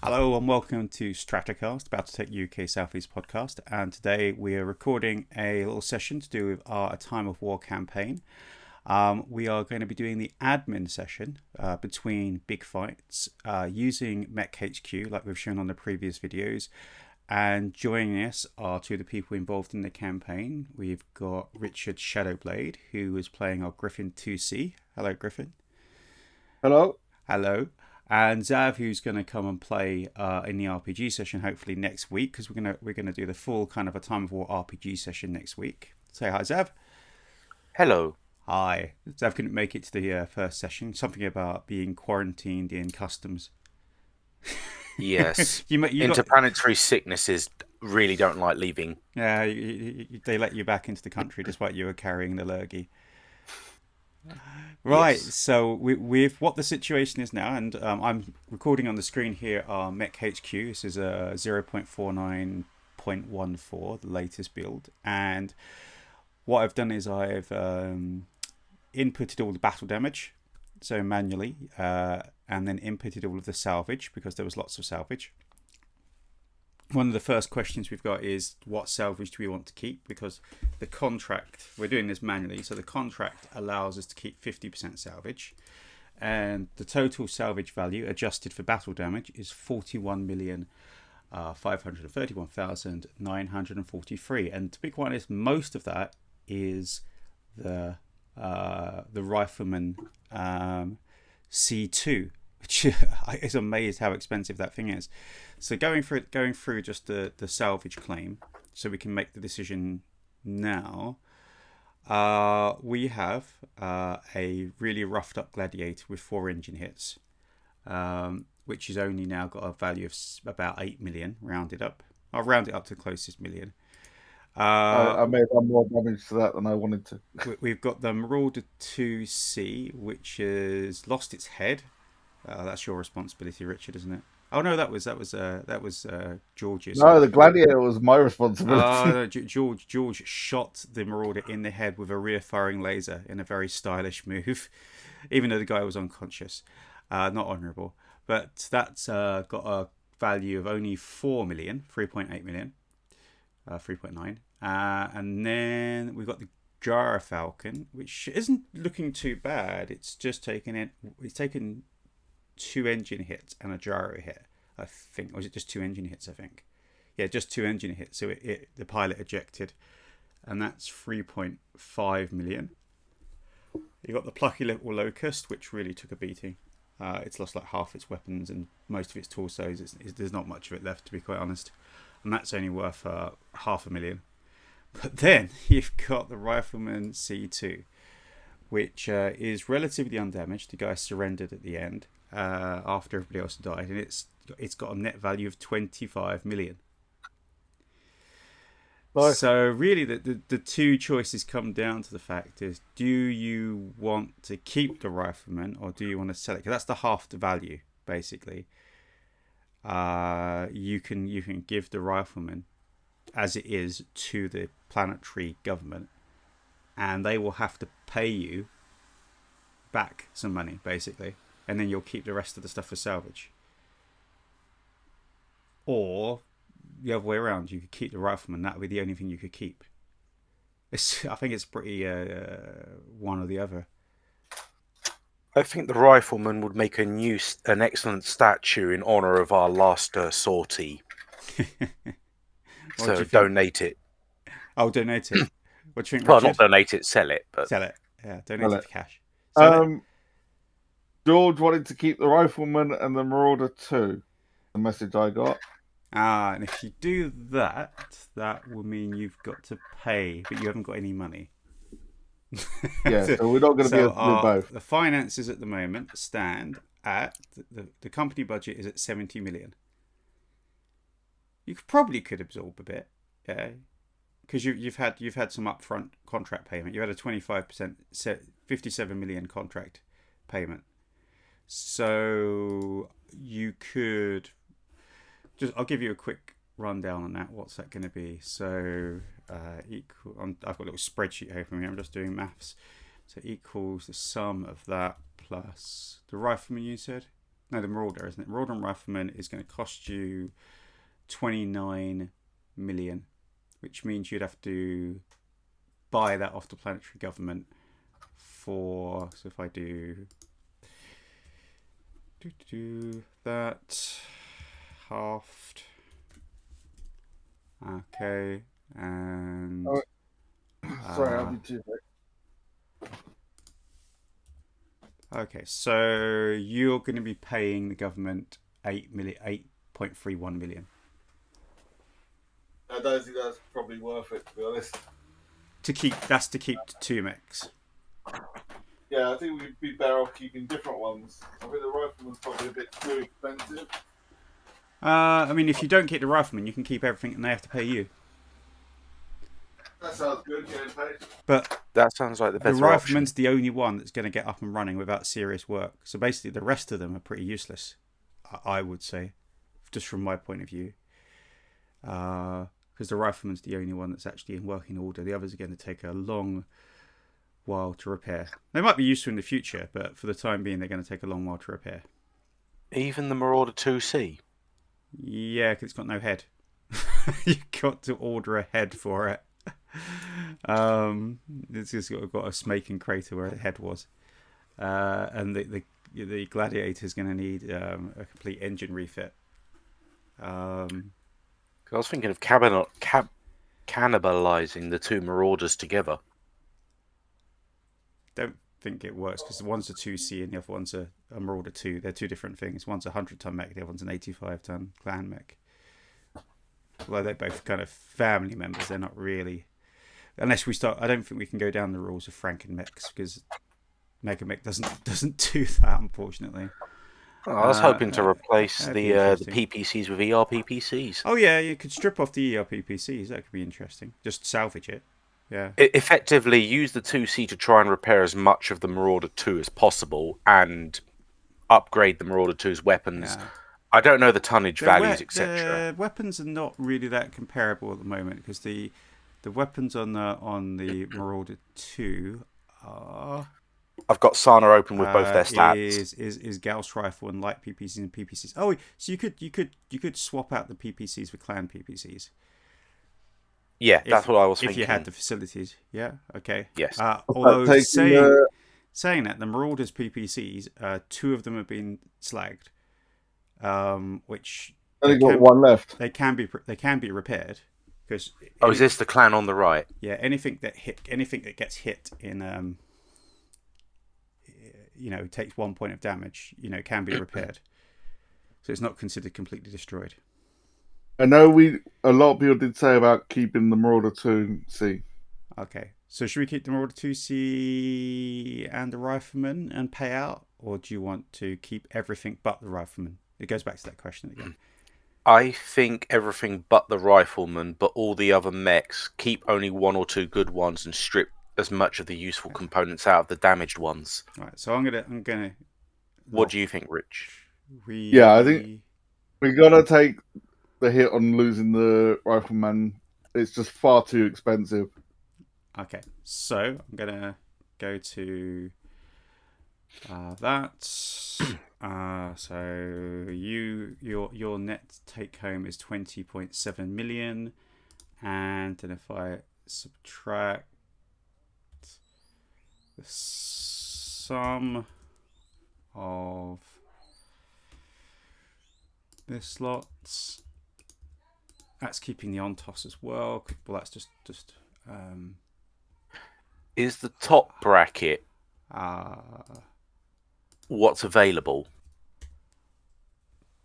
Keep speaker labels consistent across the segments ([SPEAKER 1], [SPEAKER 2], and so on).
[SPEAKER 1] Hello and welcome to StratoCast, About to Take UK Southeast podcast. And today we are recording a little session to do with our A Time of War campaign. We are going to be doing the admin session between big fights using MekHQ, like we've shown on the previous videos. And joining us are two of the people involved in the campaign. We've got Richard Shadowblade, who is playing our Griffin 2C. Hello, Griffin.
[SPEAKER 2] Hello.
[SPEAKER 1] Hello. And Zav, who's going to come and play in the RPG session hopefully next week, because we're gonna do the full kind of A Time of War RPG session next week. Say hi, Zav.
[SPEAKER 3] Hello.
[SPEAKER 1] Hi. Zav couldn't make it to the first session. Something about being quarantined in customs.
[SPEAKER 3] Yes.
[SPEAKER 1] you
[SPEAKER 3] Interplanetary sicknesses really don't like leaving.
[SPEAKER 1] Yeah, they let you back into the country despite you were carrying the lurgy. Right, yes. So with what the situation is now, and I'm recording on the screen here our MekHQ. This is a 0.49.14, the latest build. And what I've done is I've inputted all the battle damage, so manually, and then inputted all of the salvage, because there was lots of salvage. One of the first questions we've got is what salvage do we want to keep, because the contract, we're doing this manually, so the contract allows us to keep 50% salvage, and the total salvage value adjusted for battle damage is 41,531,943, and to be quite honest, most of that is the Rifleman C2, which is amazed how expensive that thing is. So going through just the salvage claim, so we can make the decision now. We have a really roughed up Gladiator with 4 engine hits, which has only now got a value of about 8 million, rounded up. I'll round it up to the closest million.
[SPEAKER 2] I may have done more damage to that than I wanted to.
[SPEAKER 1] We've got the Marauder 2C, which has lost its head. That's your responsibility, Richard, isn't it? Oh no, that was George's.
[SPEAKER 2] No, the Gladiator was my responsibility.
[SPEAKER 1] No, George shot the Marauder in the head with a rear-firing laser in a very stylish move, even though the guy was unconscious. Not honourable, but that's got a value of only 4 million, 3.8 million, 3.9, and then we've got the Jara Falcon, which isn't looking too bad. It's just taken 2 engine hits and a gyro hit, I think. Or was it just 2 engine hits, I think? Yeah, just 2 engine hits. So the pilot ejected. And that's 3.5 million. You got the Plucky Little Locust, which really took a beating. It's lost like half its weapons and most of its torsos. There's not much of it left, to be quite honest. And that's only worth 500,000. But then you've got the Rifleman C2, which is relatively undamaged. The guy surrendered at the end. After everybody else died, and it's got a net value of 25 million. Nice. So really the two choices come down to the fact is, do you want to keep the Rifleman or do you want to sell it? Because that's the half the value, basically. You can give the Rifleman as it is to the planetary government, and they will have to pay you back some money, basically. And then you'll keep the rest of the stuff for salvage. Or the other way around, you could keep the Rifleman. That would be the only thing you could keep. I think it's pretty one or the other.
[SPEAKER 3] I think the Rifleman would make an excellent statue in honour of our last sortie. So donate it.
[SPEAKER 1] Oh, donate it. What do you think,
[SPEAKER 3] well,
[SPEAKER 1] Richard?
[SPEAKER 3] not donate it, sell it. But
[SPEAKER 1] sell it. Yeah, donate it for cash.
[SPEAKER 2] George wanted to keep the Rifleman and the Marauder 2. The message I got.
[SPEAKER 1] And if you do that, that will mean you've got to pay, but you haven't got any money.
[SPEAKER 2] Yeah, so we're not going to be able to do both.
[SPEAKER 1] The finances at the moment stand at the company budget is at 70 million. You probably could absorb a bit, yeah, because you've had some upfront contract payment. You had a 25%, 57 million contract payment. So you could I'll give you a quick rundown on that. What's that going to be? So I've got a little spreadsheet open here. I'm just doing maths. So equals the sum of that plus the Rifleman, you said? No, the Marauder, isn't it? Marauder and Rifleman is going to cost you 29 million, which means you'd have to buy that off the planetary government for. So if I do that halved. Okay, and
[SPEAKER 2] Sorry, I'll be too late.
[SPEAKER 1] okay, so you're going to be paying the government 8.31 million.
[SPEAKER 2] I don't think that's probably worth it, to be honest.
[SPEAKER 1] To keep the two mechs.
[SPEAKER 2] Yeah, I think we'd be better off keeping different ones. I think the Rifleman's probably a bit too expensive.
[SPEAKER 1] I mean, if you don't keep the Rifleman, you can keep everything, and they have to pay you.
[SPEAKER 2] That sounds good, getting paid.
[SPEAKER 1] But
[SPEAKER 3] that sounds like the better
[SPEAKER 1] Rifleman's
[SPEAKER 3] option.
[SPEAKER 1] the only one that's going to get up and running without serious work. So basically, the rest of them are pretty useless, I would say, just from my point of view. Because the Rifleman's the only one that's actually in working order. The others are going to take a long while to repair. They might be useful in the future, but for the time being, they're going to take a long while to repair.
[SPEAKER 3] Even the Marauder 2C?
[SPEAKER 1] Yeah, because it's got no head. You've got to order a head for it. It's just got a smoking crater where the head was. And the Gladiator's going to need a complete engine refit.
[SPEAKER 3] I was thinking of cannibalizing the two Marauders together.
[SPEAKER 1] Don't think it works because one's a 2C and the other one's a Marauder 2. They're two different things. One's a 100-ton mech, the other one's an 85-ton clan mech. Although they're both kind of family members, they're not really. Unless we start, I don't think we can go down the rules of Franken mechs because Mega Mech doesn't do that, unfortunately.
[SPEAKER 3] Oh, I was hoping to replace the PPCs with ERPPCs.
[SPEAKER 1] Oh yeah, you could strip off the ERPPCs. That could be interesting. Just salvage it. Yeah.
[SPEAKER 3] Effectively, use the 2C to try and repair as much of the Marauder 2 as possible, and upgrade the Marauder 2's weapons. Yeah. I don't know the tonnage values, etc.
[SPEAKER 1] The weapons are not really that comparable at the moment because the weapons on the Marauder 2 are.
[SPEAKER 3] I've got Sana open with both their stats.
[SPEAKER 1] Is Gauss rifle and light PPCs and PPCs. Oh, so you could swap out the PPCs for clan PPCs.
[SPEAKER 3] Yeah, that's what I was thinking.
[SPEAKER 1] If you had the facilities, yeah, okay.
[SPEAKER 3] Yes.
[SPEAKER 1] Although saying that, the Marauders PPCs, 2 of them have been slagged, which
[SPEAKER 2] only got one left.
[SPEAKER 1] They can be repaired because.
[SPEAKER 3] Is this the clan on the right?
[SPEAKER 1] Yeah, anything that gets hit in takes 1 point of damage, can be repaired. So it's not considered completely destroyed.
[SPEAKER 2] I know a lot of people did say about keeping the Marauder 2C.
[SPEAKER 1] Okay. So should we keep the Marauder 2C and the Rifleman and pay out? Or do you want to keep everything but the Rifleman? It goes back to that question again.
[SPEAKER 3] I think everything but the Rifleman, but all the other mechs, keep only 1 or 2 good ones and strip as much of the useful components out of the damaged ones.
[SPEAKER 1] Right, so I'm gonna.
[SPEAKER 3] What do you think, Rich?
[SPEAKER 2] I think we gotta take the hit on losing the Rifleman. It's just far too expensive.
[SPEAKER 1] Okay, so I'm gonna go to that. So your net take home is 20.7 million, and then if I subtract the sum of the slots, that's keeping the on toss as well. Well, that's just
[SPEAKER 3] is the top bracket what's available?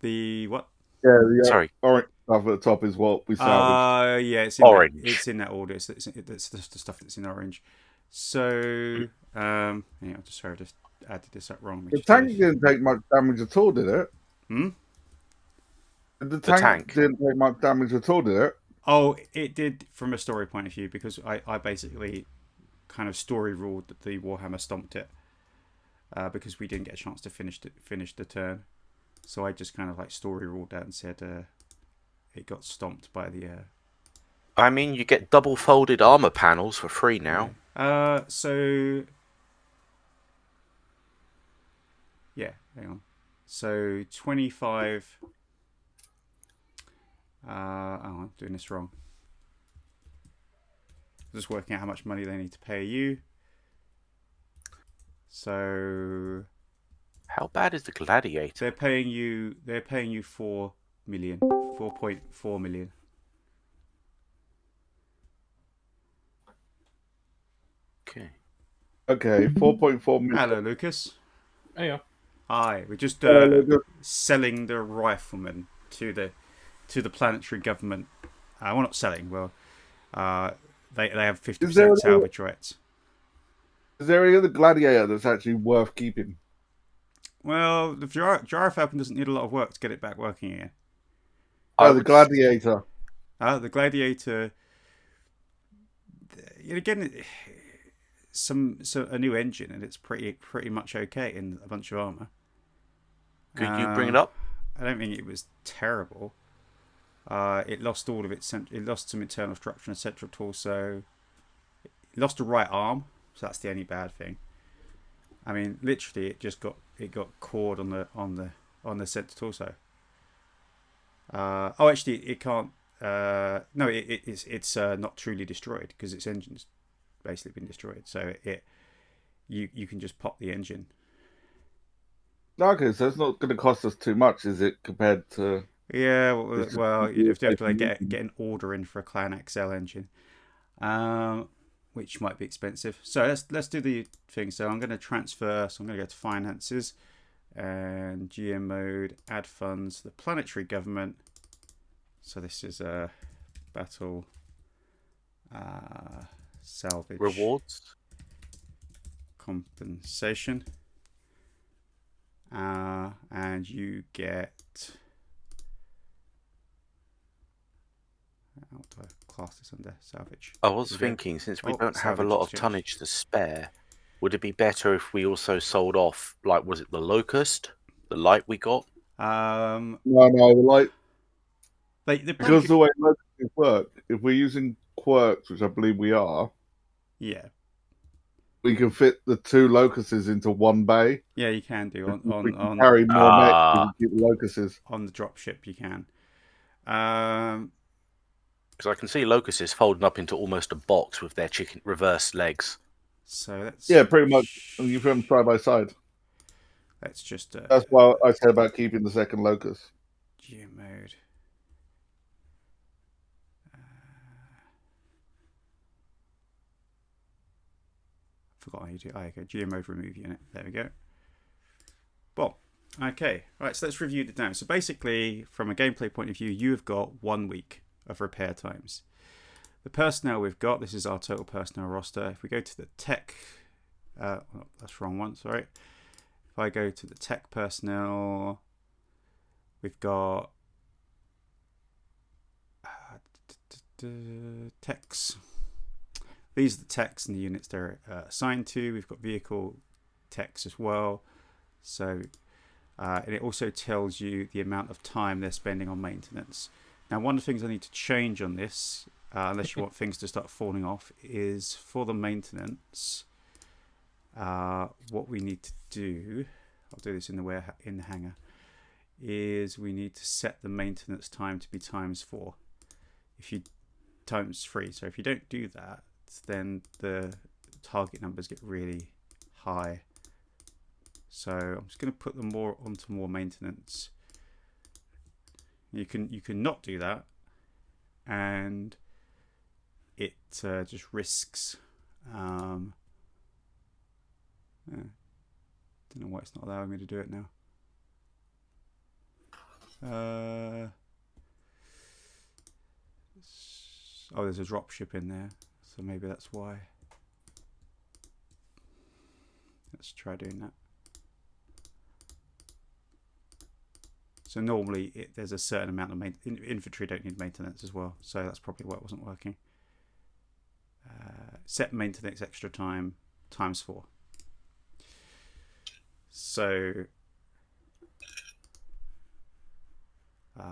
[SPEAKER 1] The what?
[SPEAKER 2] Yeah,
[SPEAKER 3] sorry.
[SPEAKER 2] Orange stuff at the top is what we salvaged.
[SPEAKER 1] Yeah, it's in
[SPEAKER 3] orange.
[SPEAKER 1] It's in that order. It's the stuff that's in orange. So, yeah, I just added this up wrong.
[SPEAKER 2] The tank didn't take much damage at all, did it? The tank didn't take much damage at all, did it?
[SPEAKER 1] Oh, it did from a story point of view because I basically kind of story ruled that the Warhammer stomped it because we didn't get a chance to finish the turn. So I just kind of like story ruled that and said it got stomped by the.
[SPEAKER 3] I mean, you get double folded armor panels for free now.
[SPEAKER 1] So. Yeah, hang on. So 25. Oh, I'm doing this wrong. Just working out how much money they need to pay you. So
[SPEAKER 3] how bad is the Gladiator?
[SPEAKER 1] they're paying you 4 million. 4.4 million.
[SPEAKER 3] Okay.
[SPEAKER 2] Okay, 4.4 million.
[SPEAKER 1] Hello, Lucas.
[SPEAKER 4] There you are.
[SPEAKER 1] Hi. We're just
[SPEAKER 2] Lucas.
[SPEAKER 1] selling the riflemen to the planetary government. Well, not selling. Well, they have 50% salvage rights.
[SPEAKER 2] Is there any other gladiator that's actually worth keeping?
[SPEAKER 1] Well, the Gyrofalcon doesn't need a lot of work to get it back working again.
[SPEAKER 2] Oh, the gladiator.
[SPEAKER 1] The Gladiator. Again, a new engine, and it's pretty much okay in a bunch of armor.
[SPEAKER 3] Could you bring it up?
[SPEAKER 1] I don't think it was terrible. It lost all of its. It lost some internal structure and central torso. It lost a right arm, so that's the only bad thing. I mean, literally, it got cored on the central torso. Actually, it can't. No, it's not truly destroyed because its engine's basically been destroyed. So you can just pop the engine.
[SPEAKER 2] Okay, so it's not going to cost us too much, is it, compared to?
[SPEAKER 1] Yeah, well, you have to like get an order in for a Clan XL engine, which might be expensive. So let's do the thing. So I'm going to transfer. So I'm going to go to finances and GM mode, add funds, the planetary government. So this is a battle salvage
[SPEAKER 3] Rewards
[SPEAKER 1] compensation, and you get. What do I class this under? Salvage.
[SPEAKER 3] I was thinking, since we don't have a lot of tonnage to spare, would it be better if we also sold off, like, was it the Locust, the light we got?
[SPEAKER 2] No, the light. Because the way locusts work, if we're using quirks, which I believe we are,
[SPEAKER 1] yeah,
[SPEAKER 2] we can fit the two locusts into one bay.
[SPEAKER 1] Yeah, you can do
[SPEAKER 2] we can carry more mech to keep the locusts
[SPEAKER 1] on the dropship. You can.
[SPEAKER 3] Because I can see locusts folding up into almost a box with their chicken reverse legs.
[SPEAKER 1] So that's
[SPEAKER 2] pretty much. And you put them side by side.
[SPEAKER 1] That's just.
[SPEAKER 2] That's why I said about keeping the second locust.
[SPEAKER 1] GM mode. Forgot how you do. Okay, GM mode remove unit. There we go. Well, okay. Right, so let's review it now. So basically, from a gameplay point of view, you have got 1 week of repair times. The personnel we've got, this is our total personnel roster. If we go to the tech, that's the wrong one, sorry. If I go to the tech personnel, we've got techs. These are the techs and the units they're assigned to. We've got vehicle techs as well. So, and it also tells you the amount of time they're spending on maintenance. Now, one of the things I need to change on this, unless you want things to start falling off, is for the maintenance. What we need to do, I'll do this in the hangar, is we need to set the maintenance time to be ×4. If you ×3, so if you don't do that, then the target numbers get really high. So I'm just going to put them onto more maintenance. You can not do that, and it just risks. Don't know why it's not allowing me to do it now. Oh, there's a dropship in there, so maybe that's why. Let's try doing that. So normally there's a certain amount of infantry don't need maintenance as well, so that's probably why it wasn't working. Set maintenance extra time ×4. So there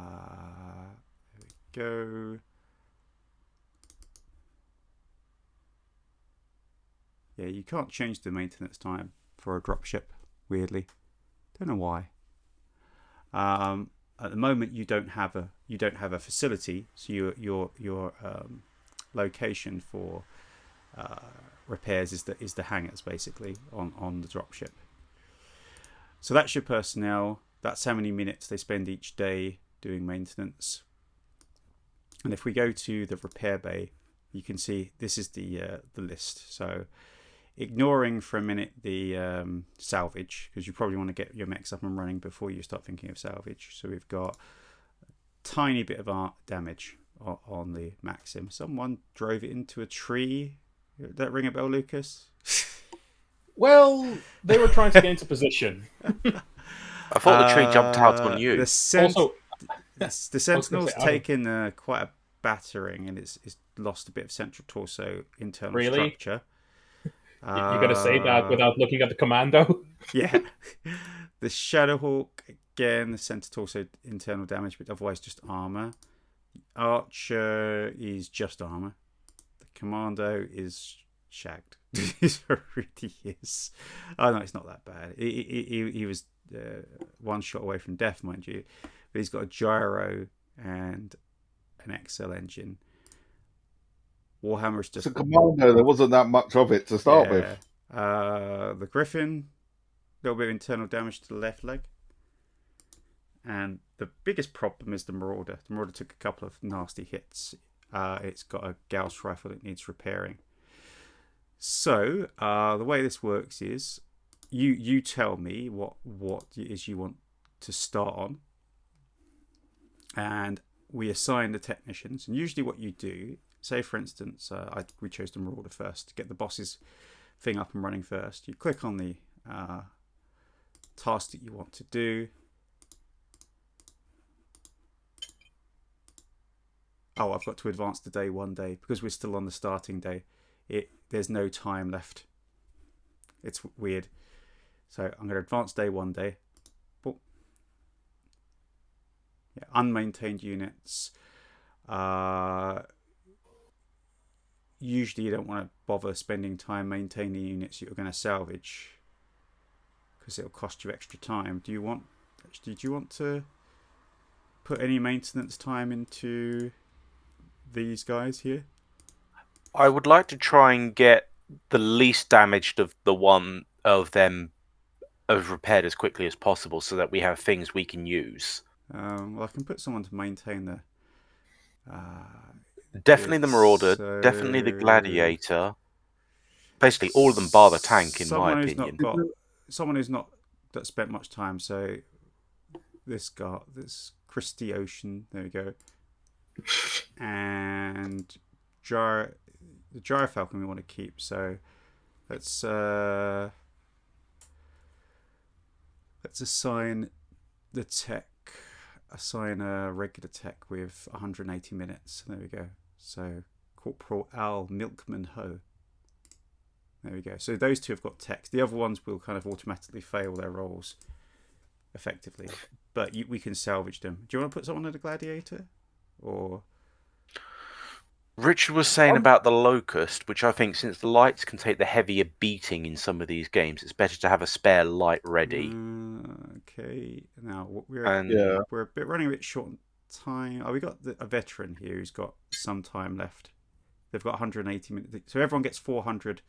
[SPEAKER 1] we go. Yeah, you can't change the maintenance time for a dropship, weirdly. Don't know why. At the moment, you don't have a facility, so your location for repairs is the hangars basically on the dropship. So that's your personnel. That's how many minutes they spend each day doing maintenance. And if we go to the repair bay, you can see this is the list. So ignoring for a minute the salvage, because you probably want to get your mechs up and running before you start thinking of salvage. So we've got a tiny bit of damage on the Maxim. Someone drove it into a tree. Did that ring a bell, Lucas?
[SPEAKER 4] Well, they were trying to get into position.
[SPEAKER 3] I thought the tree jumped out on you.
[SPEAKER 1] The Sentinel's taken quite a battering, and it's lost a bit of central torso internal structure.
[SPEAKER 4] You're going to say that without looking at the commando?
[SPEAKER 1] Yeah. The Shadowhawk, again, the center torso internal damage, but otherwise just armor. The Archer is just armor. The Commando is shagged. It really is. Oh, no, it's not that bad. He was one shot away from death, mind you. But he's got a gyro and an XL engine. Warhammer's just...
[SPEAKER 2] It's a Commando. There wasn't that much of it to start with.
[SPEAKER 1] The Griffin, a little bit of internal damage to the left leg. And the biggest problem is the Marauder. The Marauder took a couple of nasty hits. It's got a Gauss rifle that needs repairing. So, the way this works is you tell me what it is you want to start on. And we assign the technicians. And usually what you do, say for instance, we chose the Marauder first to get the boss's thing up and running first. You click on the task that you want to do. Oh, I've got to advance the day 1 day because we're still on the starting day. There's no time left. It's weird. So I'm going to advance day 1 day. Oh. Yeah, unmaintained units. Usually you don't want to bother spending time maintaining units you're going to salvage because it'll cost you extra time. Do you want to put any maintenance time into these guys here?
[SPEAKER 3] I would like to try and get the least damaged of the one of them repaired as quickly as possible so that we have things we can use.
[SPEAKER 1] Well, I can put someone to maintain the...
[SPEAKER 3] definitely the Marauder, definitely the Gladiator. Basically all of them bar the tank, in my opinion.
[SPEAKER 1] Someone who's not spent much time, so this Christy Ocean, there we go. And the Gyrofalcon we want to keep, so let's assign the tech. Assign a regular tech with 180 minutes. There we go. So Corporal Al Milkman Ho. There we go. So those two have got techs. The other ones will kind of automatically fail their roles effectively, but we can salvage them. Do you want to put someone at a Gladiator, or?
[SPEAKER 3] Richard was saying about the Locust, which I think since the lights can take the heavier beating in some of these games, it's better to have a spare light ready.
[SPEAKER 1] Okay, now we're running a bit short on time. Oh, we got a veteran here who's got some time left. They've got 180 minutes, so everyone gets 400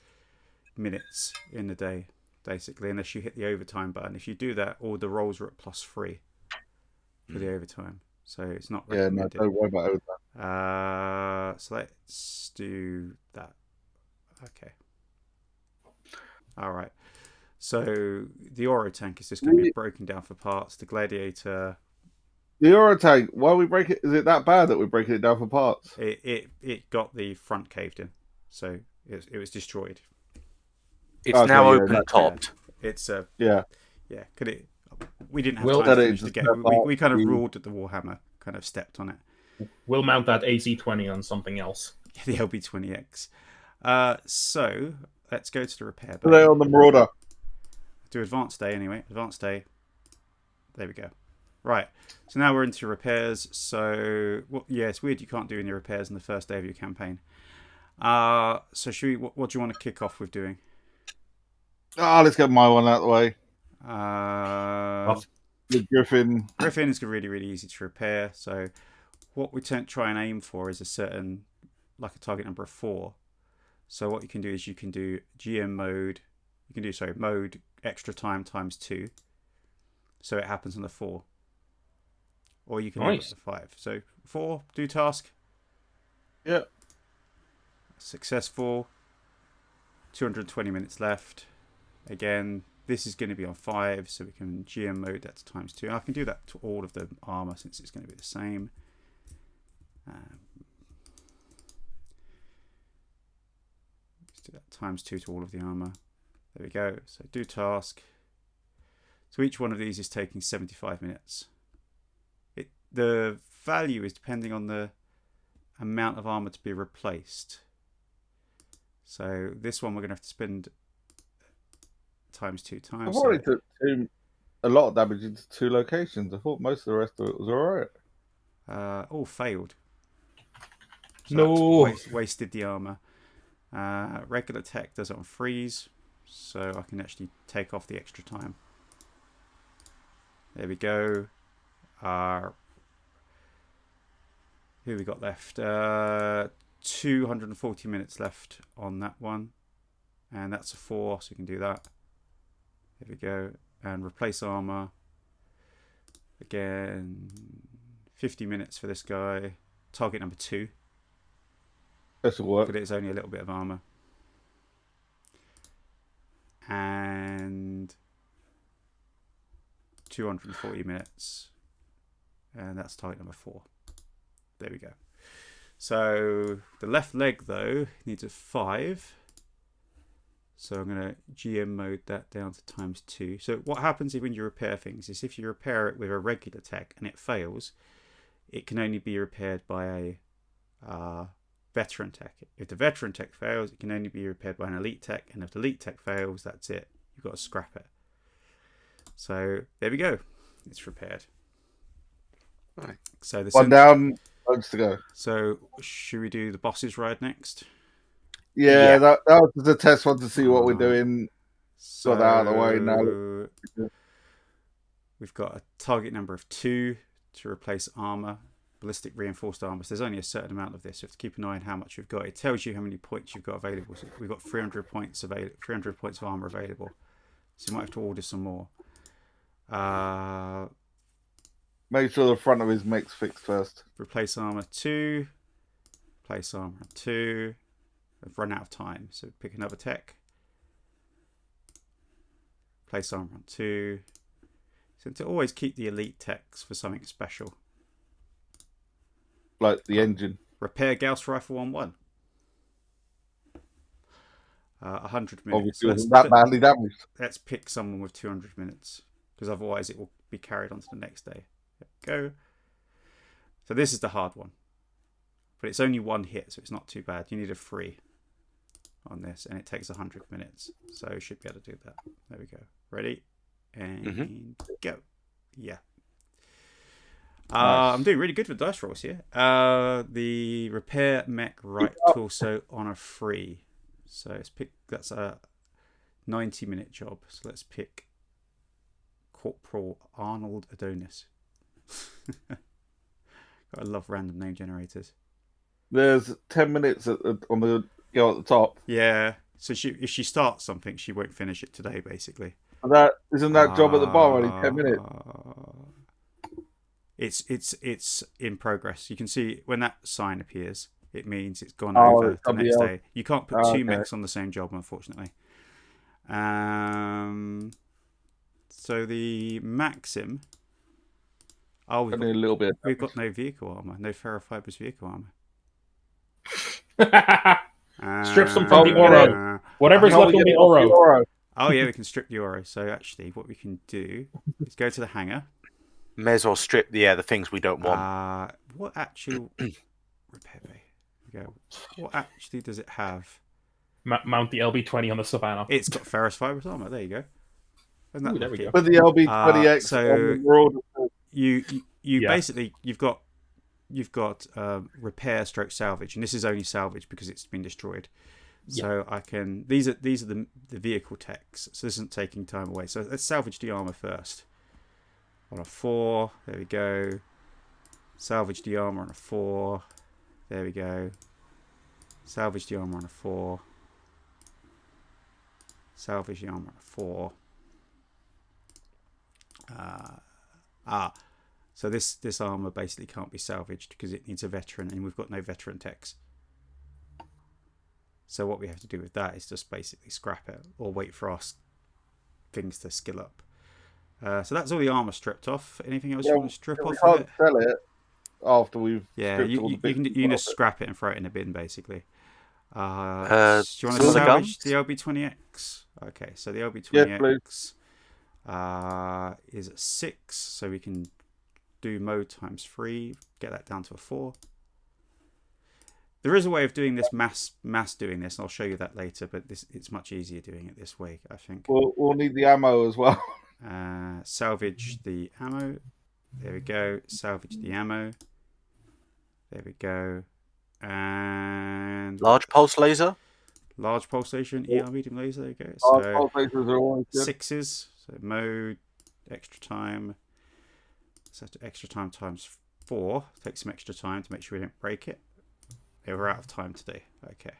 [SPEAKER 1] minutes in the day, basically, unless you hit the overtime button. If you do that, all the rolls are at +3 for the overtime. So it's not recommended.
[SPEAKER 2] Yeah, no, don't worry about overtime.
[SPEAKER 1] So let's do that. Okay. All right. So the Oro tank is just going to be broken down for parts. The Gladiator.
[SPEAKER 2] The Oro tank. Why we break it? Is it that bad that we're breaking it down for parts?
[SPEAKER 1] It got the front caved in, so it was destroyed.
[SPEAKER 3] It's now open topped.
[SPEAKER 1] It's
[SPEAKER 2] yeah.
[SPEAKER 1] Could it? We didn't have time to get. We kind of ruled that the Warhammer kind of stepped on it.
[SPEAKER 4] We'll mount that AC-20 on something else.
[SPEAKER 1] The LB-20X. So let's go to the repair bay.
[SPEAKER 2] Today on the Marauder.
[SPEAKER 1] Do advanced day anyway. Advanced day. There we go. Right. So now we're into repairs. So it's weird you can't do any repairs on the first day of your campaign. So should we? What do you want to kick off with doing?
[SPEAKER 2] Let's get my one out of the way. The Griffin.
[SPEAKER 1] Griffin is really, really easy to repair. So what we try and aim for is a certain, like a target number of 4. So what you can do is you can do GM mode. You can do, mode extra time times 2. So it happens on the 4. Or you can do it on the 5. So 4, do task.
[SPEAKER 2] Yep.
[SPEAKER 1] Successful. 220 minutes left. Again, this is going to be on 5, so we can GM mode that to times 2. And I can do that to all of the armor since it's going to be the same. Let's do that times 2 to all of the armor. There we go. So do task. So each one of these is taking 75 minutes. The value is depending on the amount of armor to be replaced. So this one we're going to have to spend times 2 times.
[SPEAKER 2] I've already took a lot of damage into 2 locations. I thought most of the rest of it was alright.
[SPEAKER 1] All failed. So
[SPEAKER 4] No.
[SPEAKER 1] wasted the armor. Regular tech does it on freeze, so I can actually take off the extra time. There we go. Who we got left? 240 minutes left on that one, and that's a 4, so we can do that. There we go. And replace armor. Again, 50 minutes for this guy. Target number 2.
[SPEAKER 2] This will work.
[SPEAKER 1] But it's only a little bit of armor. And 240 minutes. And that's target number 4. There we go. So the left leg, though, needs a 5. So I'm going to GM mode that down to times 2. So what happens when you repair things is if you repair it with a regular tech and it fails, it can only be repaired by a veteran tech. If the veteran tech fails, it can only be repaired by an elite tech. And if the elite tech fails, that's it. You've got to scrap it. So there we go. It's repaired.
[SPEAKER 3] Right.
[SPEAKER 1] So the
[SPEAKER 2] one down, loads to go.
[SPEAKER 1] So should we do the boss's ride next?
[SPEAKER 2] Yeah. That was the test one to see what we're doing.
[SPEAKER 1] So
[SPEAKER 2] Got that out of the way now.
[SPEAKER 1] We've got a target number of 2 to replace armor, ballistic reinforced armor. So there's only a certain amount of this. You have to keep an eye on how much you've got. It tells you how many points you've got available. So we've got 300 points available, 300 points of armor available. So you might have to order some more.
[SPEAKER 2] Make sure the front of his mech's fixed first.
[SPEAKER 1] Replace armor 2. Replace armor 2. I've run out of time, so pick another tech. Place armor on 2. So to always keep the elite techs for something special.
[SPEAKER 2] Like the engine.
[SPEAKER 1] Repair Gauss rifle on 1. 100 minutes.
[SPEAKER 2] Obviously, so that badly damaged.
[SPEAKER 1] Let's pick someone with 200 minutes, because otherwise it will be carried on to the next day. There we go. So this is the hard one. But it's only 1 hit, so it's not too bad. You need a 3 on this, and it takes 100 minutes. So you should be able to do that. There we go. Ready? And go. Yeah.
[SPEAKER 2] Nice.
[SPEAKER 1] I'm doing really good with dice rolls here. The repair mech right torso on a 3. So let's pick, that's a 90-minute job. So let's pick Corporal Arnold Adonis. I love random name generators.
[SPEAKER 2] There's 10 minutes on the girl at the top.
[SPEAKER 1] Yeah. So if she starts something, she won't finish it today, basically.
[SPEAKER 2] And isn't that job at the bar only 10 minutes?
[SPEAKER 1] It's in progress. You can see when that sign appears, it means it's gone over the next day. You can't put 2 mechs on the same job, unfortunately. So the Maxim. Oh,
[SPEAKER 2] a little bit.
[SPEAKER 1] We've got no vehicle armor, no ferrofibers vehicle armor.
[SPEAKER 4] Strip some from the Oro. Whatever's left on the Oro.
[SPEAKER 1] Oh yeah, we can strip the Oro. So actually, what we can do is go to the hangar.
[SPEAKER 3] May as well strip the things we don't want.
[SPEAKER 1] What actual repair bay? There we go. What actually does it have?
[SPEAKER 4] Mount the LB-20 on the Savannah.
[SPEAKER 1] It's got ferrous fibrous armor. There you go.
[SPEAKER 4] Ooh, there we go.
[SPEAKER 2] But the LB-20X
[SPEAKER 1] so you basically you've got repair stroke salvage, and this is only salvage because it's been destroyed. So I can these are the vehicle techs, so this isn't taking time away. So let's salvage the armor first. on a 4. There we go. Salvage the armor on a 4. There we go. Salvage the armor on a 4. Salvage the armor on a 4. So this armor basically can't be salvaged because it needs a veteran, and we've got no veteran techs. So what we have to do with that is just basically scrap it or wait for our things to skill up. So that's all the armor stripped off. Anything else you want to strip off of it?
[SPEAKER 2] Sell it after we've stripped all the bits.
[SPEAKER 1] You can just scrap it and throw it in a bin, basically. Do you want to salvage the LB20X? Okay, so the LB20X is at 6, so we can do mode times 3, get that down to a 4. There is a way of doing this mass doing this, and I'll show you that later, but it's much easier doing it this way, I think.
[SPEAKER 2] We'll need the ammo as well.
[SPEAKER 1] Salvage the ammo. There we go. Salvage the ammo. There we go. And
[SPEAKER 3] large pulse laser.
[SPEAKER 1] Large pulse laser, ER medium laser. There you go.
[SPEAKER 2] Large pulse lasers are always good.
[SPEAKER 1] 6s. So mode, extra time. Set to extra time times 4. Take some extra time to make sure we don't break it. Yeah, we're out of time today. Okay.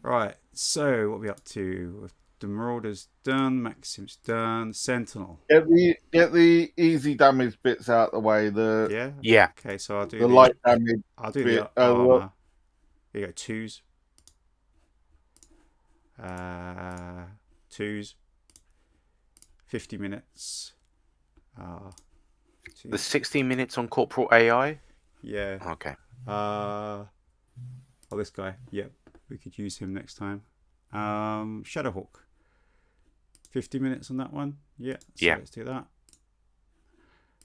[SPEAKER 1] Right. So what are we up to? The Marauder's done. Maxim's done. Sentinel.
[SPEAKER 2] Get the easy damage bits out the way.
[SPEAKER 3] Yeah.
[SPEAKER 1] Okay, so I'll do
[SPEAKER 2] the light damage.
[SPEAKER 1] I'll do
[SPEAKER 2] bit,
[SPEAKER 1] the armor. Here you go. 2s. 2s. 50 minutes.
[SPEAKER 3] The 16 minutes on Corporal AI?
[SPEAKER 1] Yeah.
[SPEAKER 3] Okay.
[SPEAKER 1] This guy. Yep. We could use him next time. Shadowhawk. 50 minutes on that one. Yeah. So let's do that.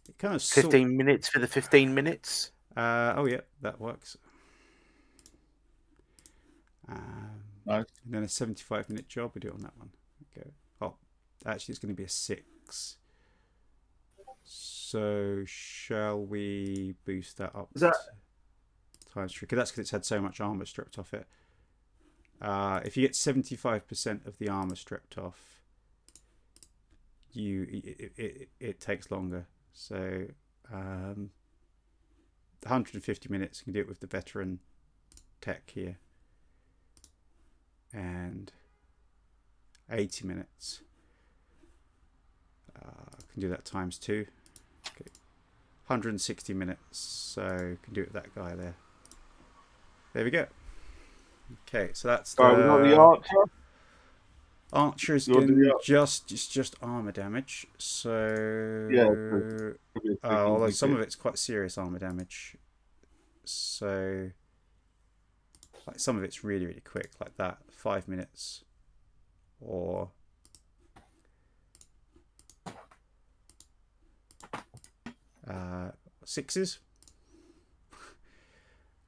[SPEAKER 1] It kind of
[SPEAKER 3] 15 minutes for the 15 minutes?
[SPEAKER 1] Oh, yeah. That works.
[SPEAKER 2] Nice.
[SPEAKER 1] And then a 75-minute job. We do it on that one. Okay. Oh, actually, it's going to be a 6. So, shall we boost that up?
[SPEAKER 2] Is that
[SPEAKER 1] times 3? Because that's because it's had so much armor stripped off it. If you get 75% of the armor stripped off, it takes longer. So, 150 minutes. You can do it with the veteran tech here. And 80 minutes. I can do that times 2. Okay. 160 minutes. So can do it with that guy there. There we go. Okay, so that's
[SPEAKER 2] we got the archer.
[SPEAKER 1] Archer is just armor damage. So although some of it's quite serious armor damage. So like some of it's really, really quick, like that. 5 minutes. Or sixes.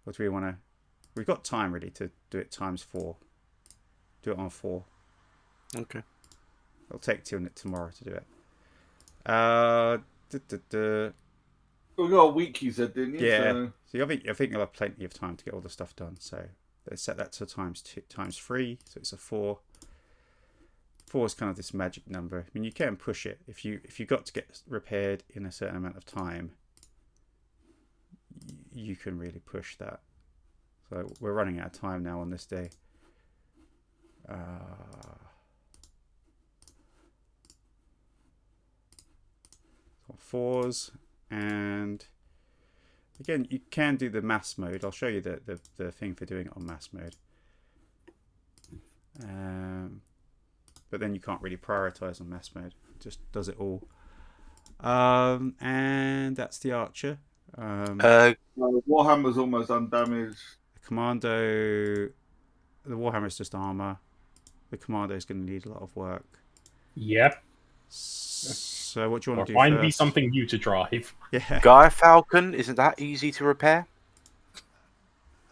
[SPEAKER 1] What do we want to? We've got time really to do it times 4. Do it on 4.
[SPEAKER 3] Okay.
[SPEAKER 1] It'll take till tomorrow to do it.
[SPEAKER 2] We got a week, you said, didn't you?
[SPEAKER 1] Yeah. So I think you'll have plenty of time to get all the stuff done. So let's set that to times 3. So it's a 4. 4 is kind of this magic number. I mean, you can push it if you got to get repaired in a certain amount of time. You can really push that. So we're running out of time now on this day. 4s, and again you can do the mass mode. I'll show you the thing for doing it on mass mode. But then you can't really prioritize on mass mode. It just does it all. And that's the archer.
[SPEAKER 2] Warhammer's almost undamaged.
[SPEAKER 1] The commando, the Warhammer's just armor. The commando is going to need a lot of work.
[SPEAKER 4] Yep.
[SPEAKER 1] So what do you want to do
[SPEAKER 4] Find
[SPEAKER 1] first?
[SPEAKER 4] me something new to drive.
[SPEAKER 1] Yeah.
[SPEAKER 3] Guy Falcon, isn't that easy to repair?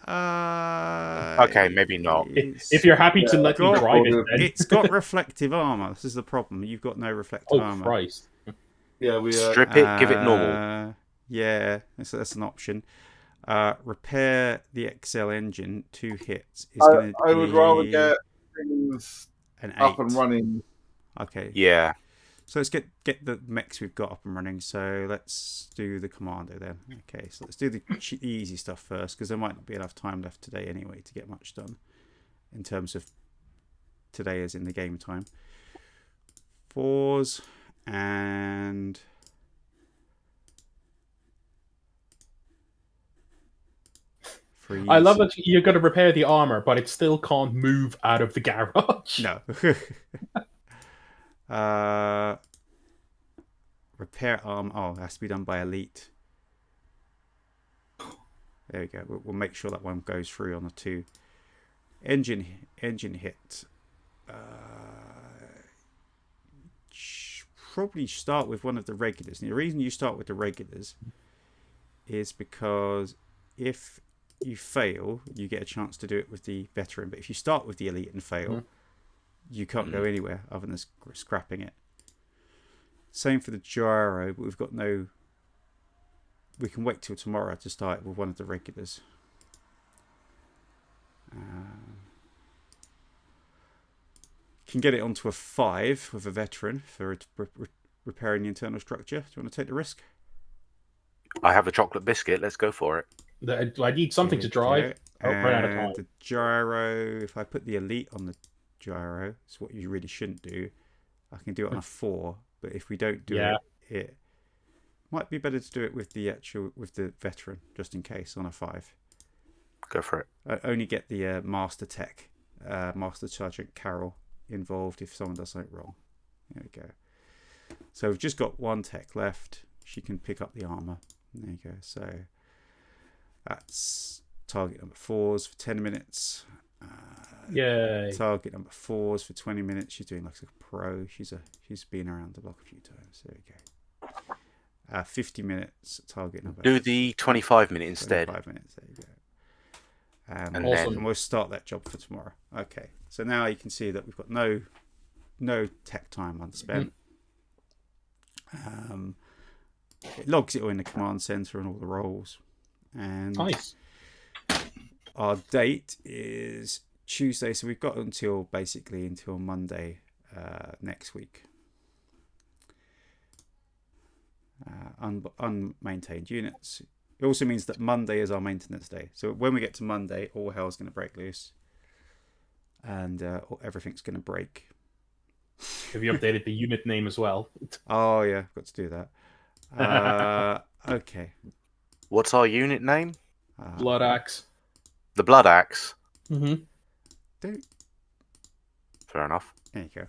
[SPEAKER 3] Okay, maybe not.
[SPEAKER 4] If you're happy to let me drive it, then.
[SPEAKER 1] It's got reflective armor. This is the problem. You've got no reflective armor.
[SPEAKER 4] Oh, Christ.
[SPEAKER 2] Yeah, we
[SPEAKER 3] strip it, give it normal.
[SPEAKER 1] Yeah, that's an option. Repair the XL engine. 2 hits is going to
[SPEAKER 2] I would rather get things
[SPEAKER 1] an 8.
[SPEAKER 2] up and running.
[SPEAKER 1] Okay.
[SPEAKER 3] Yeah.
[SPEAKER 1] So let's get the mechs we've got up and running. So let's do the commando then. Okay, so let's do the easy stuff first, because there might not be enough time left today anyway to get much done in terms of today as in the game time. 4s and freeze.
[SPEAKER 4] I love that you're going to repair the armor, but it still can't move out of the garage.
[SPEAKER 1] No. Repair arm. Oh, it has to be done by elite. There we go. We'll make sure that one goes through on the 2. Engine hit. Probably start with one of the regulars. And the reason you start with the regulars is because if you fail, you get a chance to do it with the veteran. But if you start with the elite and fail, you can't go anywhere other than scrapping it. Same for the gyro, but we've got no... We can wait till tomorrow to start with one of the regulars. Can get it onto a 5 with a veteran for repairing the internal structure. Do you want to take the risk?
[SPEAKER 3] I have a chocolate biscuit. Let's go for it.
[SPEAKER 4] I need something to drive. Oh, ran out of time.
[SPEAKER 1] The gyro, if I put the elite on the gyro, it's what you really shouldn't do. I can do it on a 4, but if we don't do it might be better to do it with the veteran, just in case, on a 5.
[SPEAKER 3] Go for it.
[SPEAKER 1] I only get the Master Tech, Master Sergeant Carol involved if someone does something wrong. There we go. So we've just got 1 tech left. She can pick up the armor. There you go. So that's target number 4s for 10 minutes.
[SPEAKER 4] Yay.
[SPEAKER 1] Target number 4s for 20 minutes. She's doing like a pro. She's been around the block a few times. There we go. 50 minutes. Target number.
[SPEAKER 3] Do the 25-minute instead.
[SPEAKER 1] 25 minutes. There you go.
[SPEAKER 3] And
[SPEAKER 4] awesome.
[SPEAKER 1] And we'll start that job for tomorrow. Okay. So now you can see that we've got no tech time unspent. It logs it all in the command center and all the roles. And
[SPEAKER 4] Nice.
[SPEAKER 1] our date is Tuesday, so we've got until Monday next week. Unmaintained units. It also means that Monday is our maintenance day. So when we get to Monday, all hell's going to break loose. And everything's going to break.
[SPEAKER 4] Have you updated the unit name as well?
[SPEAKER 1] Oh, yeah, got to do that. Okay.
[SPEAKER 3] What's our unit name?
[SPEAKER 4] Blood Axe.
[SPEAKER 3] The Blood Axe.
[SPEAKER 4] Mm-hmm.
[SPEAKER 3] Fair enough.
[SPEAKER 1] There you go.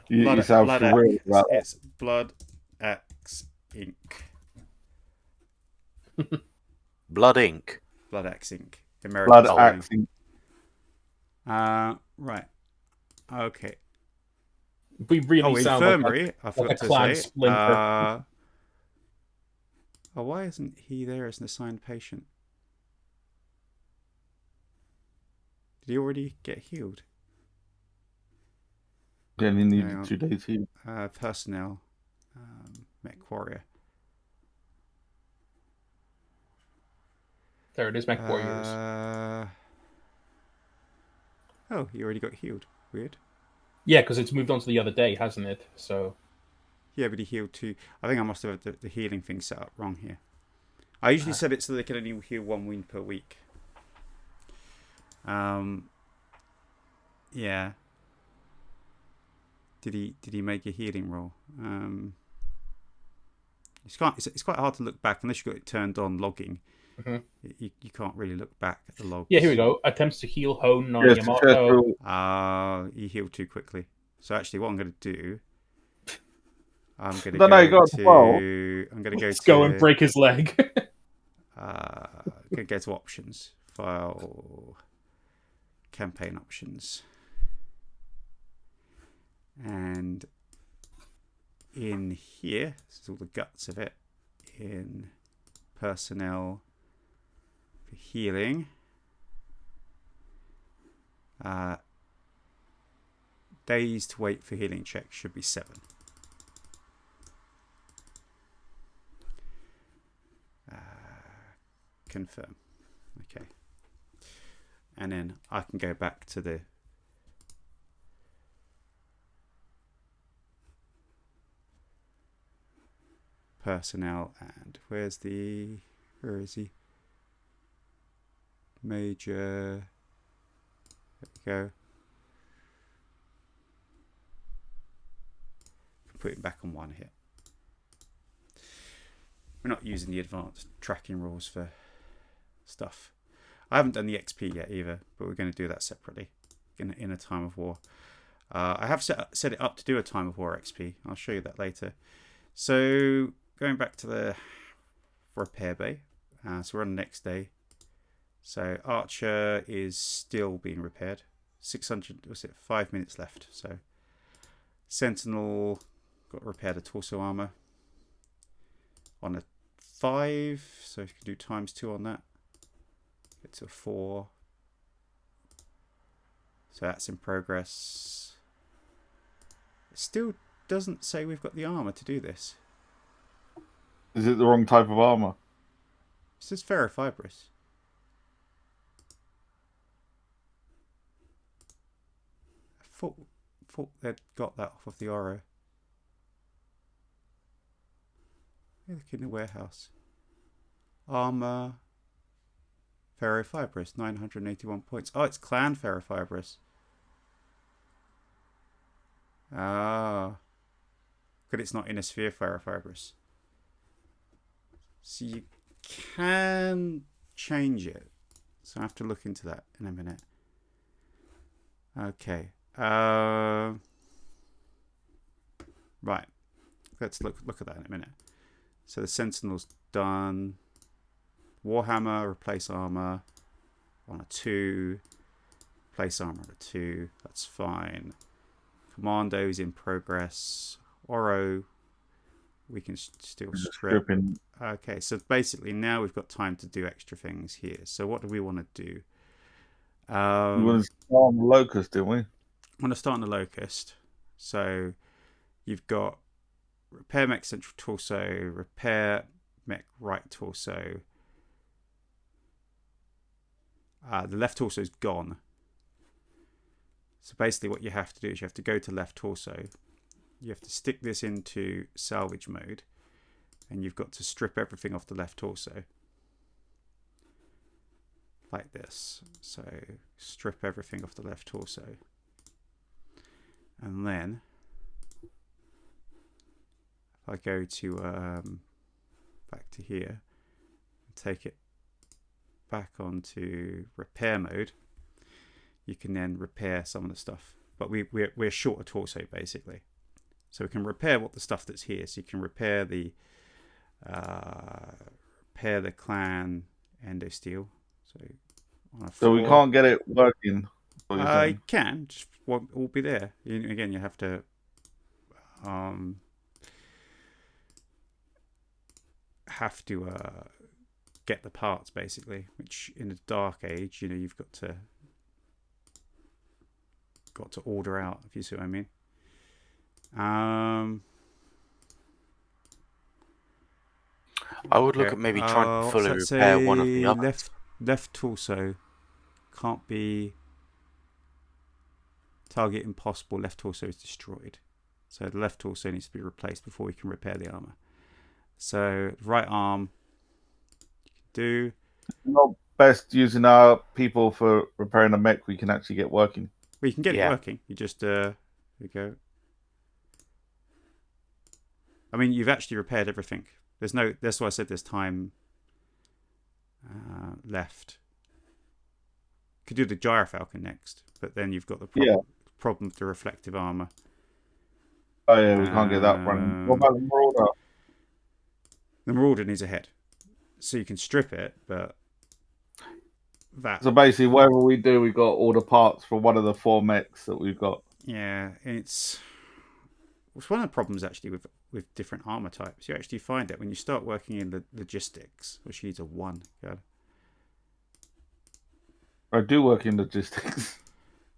[SPEAKER 2] You sound surreal about that.
[SPEAKER 1] It's Blood Axe Inc.
[SPEAKER 3] Blood Inc.
[SPEAKER 1] Blood Axe Inc.
[SPEAKER 2] Blood
[SPEAKER 1] American
[SPEAKER 2] Axe.
[SPEAKER 1] Right. Okay.
[SPEAKER 4] We really sound
[SPEAKER 1] infirmary.
[SPEAKER 4] like
[SPEAKER 1] I forgot
[SPEAKER 4] a
[SPEAKER 1] to
[SPEAKER 4] clan
[SPEAKER 1] say.
[SPEAKER 4] splinter.
[SPEAKER 1] Why isn't he there as an assigned patient? Did he already get healed?
[SPEAKER 2] Then he needed 2 days here.
[SPEAKER 1] Personnel. Mech Warrior.
[SPEAKER 4] There it is, Mech Warriors.
[SPEAKER 1] Oh, he already got healed. Weird.
[SPEAKER 4] Yeah, because it's moved on to the other day, hasn't it? So.
[SPEAKER 1] Yeah, but he healed 2. I think I must have had the healing thing set up wrong here. I usually set it so they can only heal 1 wound per week. Yeah. Did he make a healing roll? It's quite hard to look back unless you've got it turned on logging.
[SPEAKER 4] Mm-hmm.
[SPEAKER 1] You can't really look back at the logs.
[SPEAKER 4] Yeah, here we go. Attempts to heal Hone on Yamato.
[SPEAKER 1] He healed too quickly. So actually, what I'm going to do, I'm going to
[SPEAKER 4] go and break his leg.
[SPEAKER 1] I'm going to go to options, file, campaign options, and in here, this is all the guts of it. In personnel. Healing. Days to wait for healing check should be 7. Confirm. Okay. And then I can go back to the personnel, and where is he? Major. There we go. Put it back on 1 here. We're not using the advanced tracking rules for stuff. I haven't done the XP yet either, but we're going to do that separately in a time of war. I have set it up to do a time of war XP. I'll show you that later. So going back to the repair bay. So we're on the next day. So Archer is still being repaired. 600, was it 5 minutes left? So Sentinel got to repair the torso armor on a 5, so you can do ×2 on that. Get to a 4. So that's in progress. It still doesn't say we've got the armor to do this.
[SPEAKER 2] Is it the wrong type of armor?
[SPEAKER 1] It says ferrofibrous. I thought they'd got that off of the Oro. Look in the warehouse. Armor. Ferrofibrous, 981 points. Oh, it's clan ferrofibrous. Ah. But it's not inner sphere ferrofibrous. So you can change it. So I have to look into that in a minute. Okay. Right. Let's look at that in a minute. So the Sentinel's done. Warhammer, replace armor on a 2. Replace armor on a 2. That's fine. Commando's in progress. Oro, we can still strip. Okay, so basically now we've got time to do extra things here. So what do we want to do?
[SPEAKER 2] We want to start on the Locust, didn't we?
[SPEAKER 1] I want to start on the Locust. So you've got repair mech central torso, repair mech right torso. The left torso is gone. So basically what you have to do is you have to go to left torso. You have to stick this into salvage mode. And you've got to strip everything off the left torso. Like this. So strip everything off the left torso. And then if I go to back to here and take it back onto repair mode, you can then repair some of the stuff. But we're short a torso basically. So we can repair what the stuff that's here. So you can repair the clan endosteel.
[SPEAKER 2] So we can't get it working.
[SPEAKER 1] I can, just won't all be there. Again, you have to get the parts basically, which in the Dark Age, you've got to order out, if you see what I mean.
[SPEAKER 3] I would look at maybe trying to fully repair one of the others.
[SPEAKER 1] Left torso can't be target impossible. Left torso is destroyed, so the left torso needs to be replaced before we can repair the armor. So right arm, you can do.
[SPEAKER 2] Not best using our people for repairing a mech we can actually get working.
[SPEAKER 1] Well, you can get it working. You just there we go. I mean, you've actually repaired everything. There's no. That's why I said there's time left. Could do the Gyrofalcon next, but then you've got the problem with the reflective armor.
[SPEAKER 2] Oh yeah, we can't get that running. What about the Marauder?
[SPEAKER 1] The Marauder needs a head, so you can strip it, but that.
[SPEAKER 2] So basically, whatever we do, we got all the parts for one of the 4 mechs that we've got.
[SPEAKER 1] Yeah, it's one of the problems actually with different armor types. You actually find that when you start working in the logistics, which needs a 1. God.
[SPEAKER 2] I do work in logistics.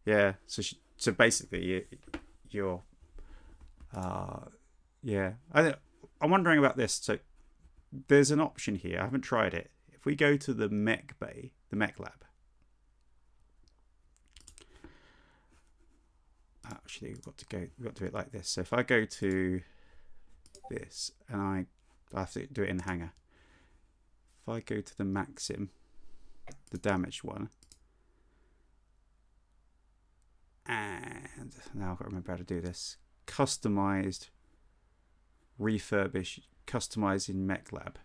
[SPEAKER 1] Yeah, so basically you're I'm wondering about this. So there's an option here. I haven't tried it. If we go to the mech bay, the mech lab. Actually, we've got to do it like this. So if I go to this and I I have to do it in Hangar. If I go to the Maxim, the damaged one, and now I've got to remember how to do this. Customized, refurbish, customizing MekLab.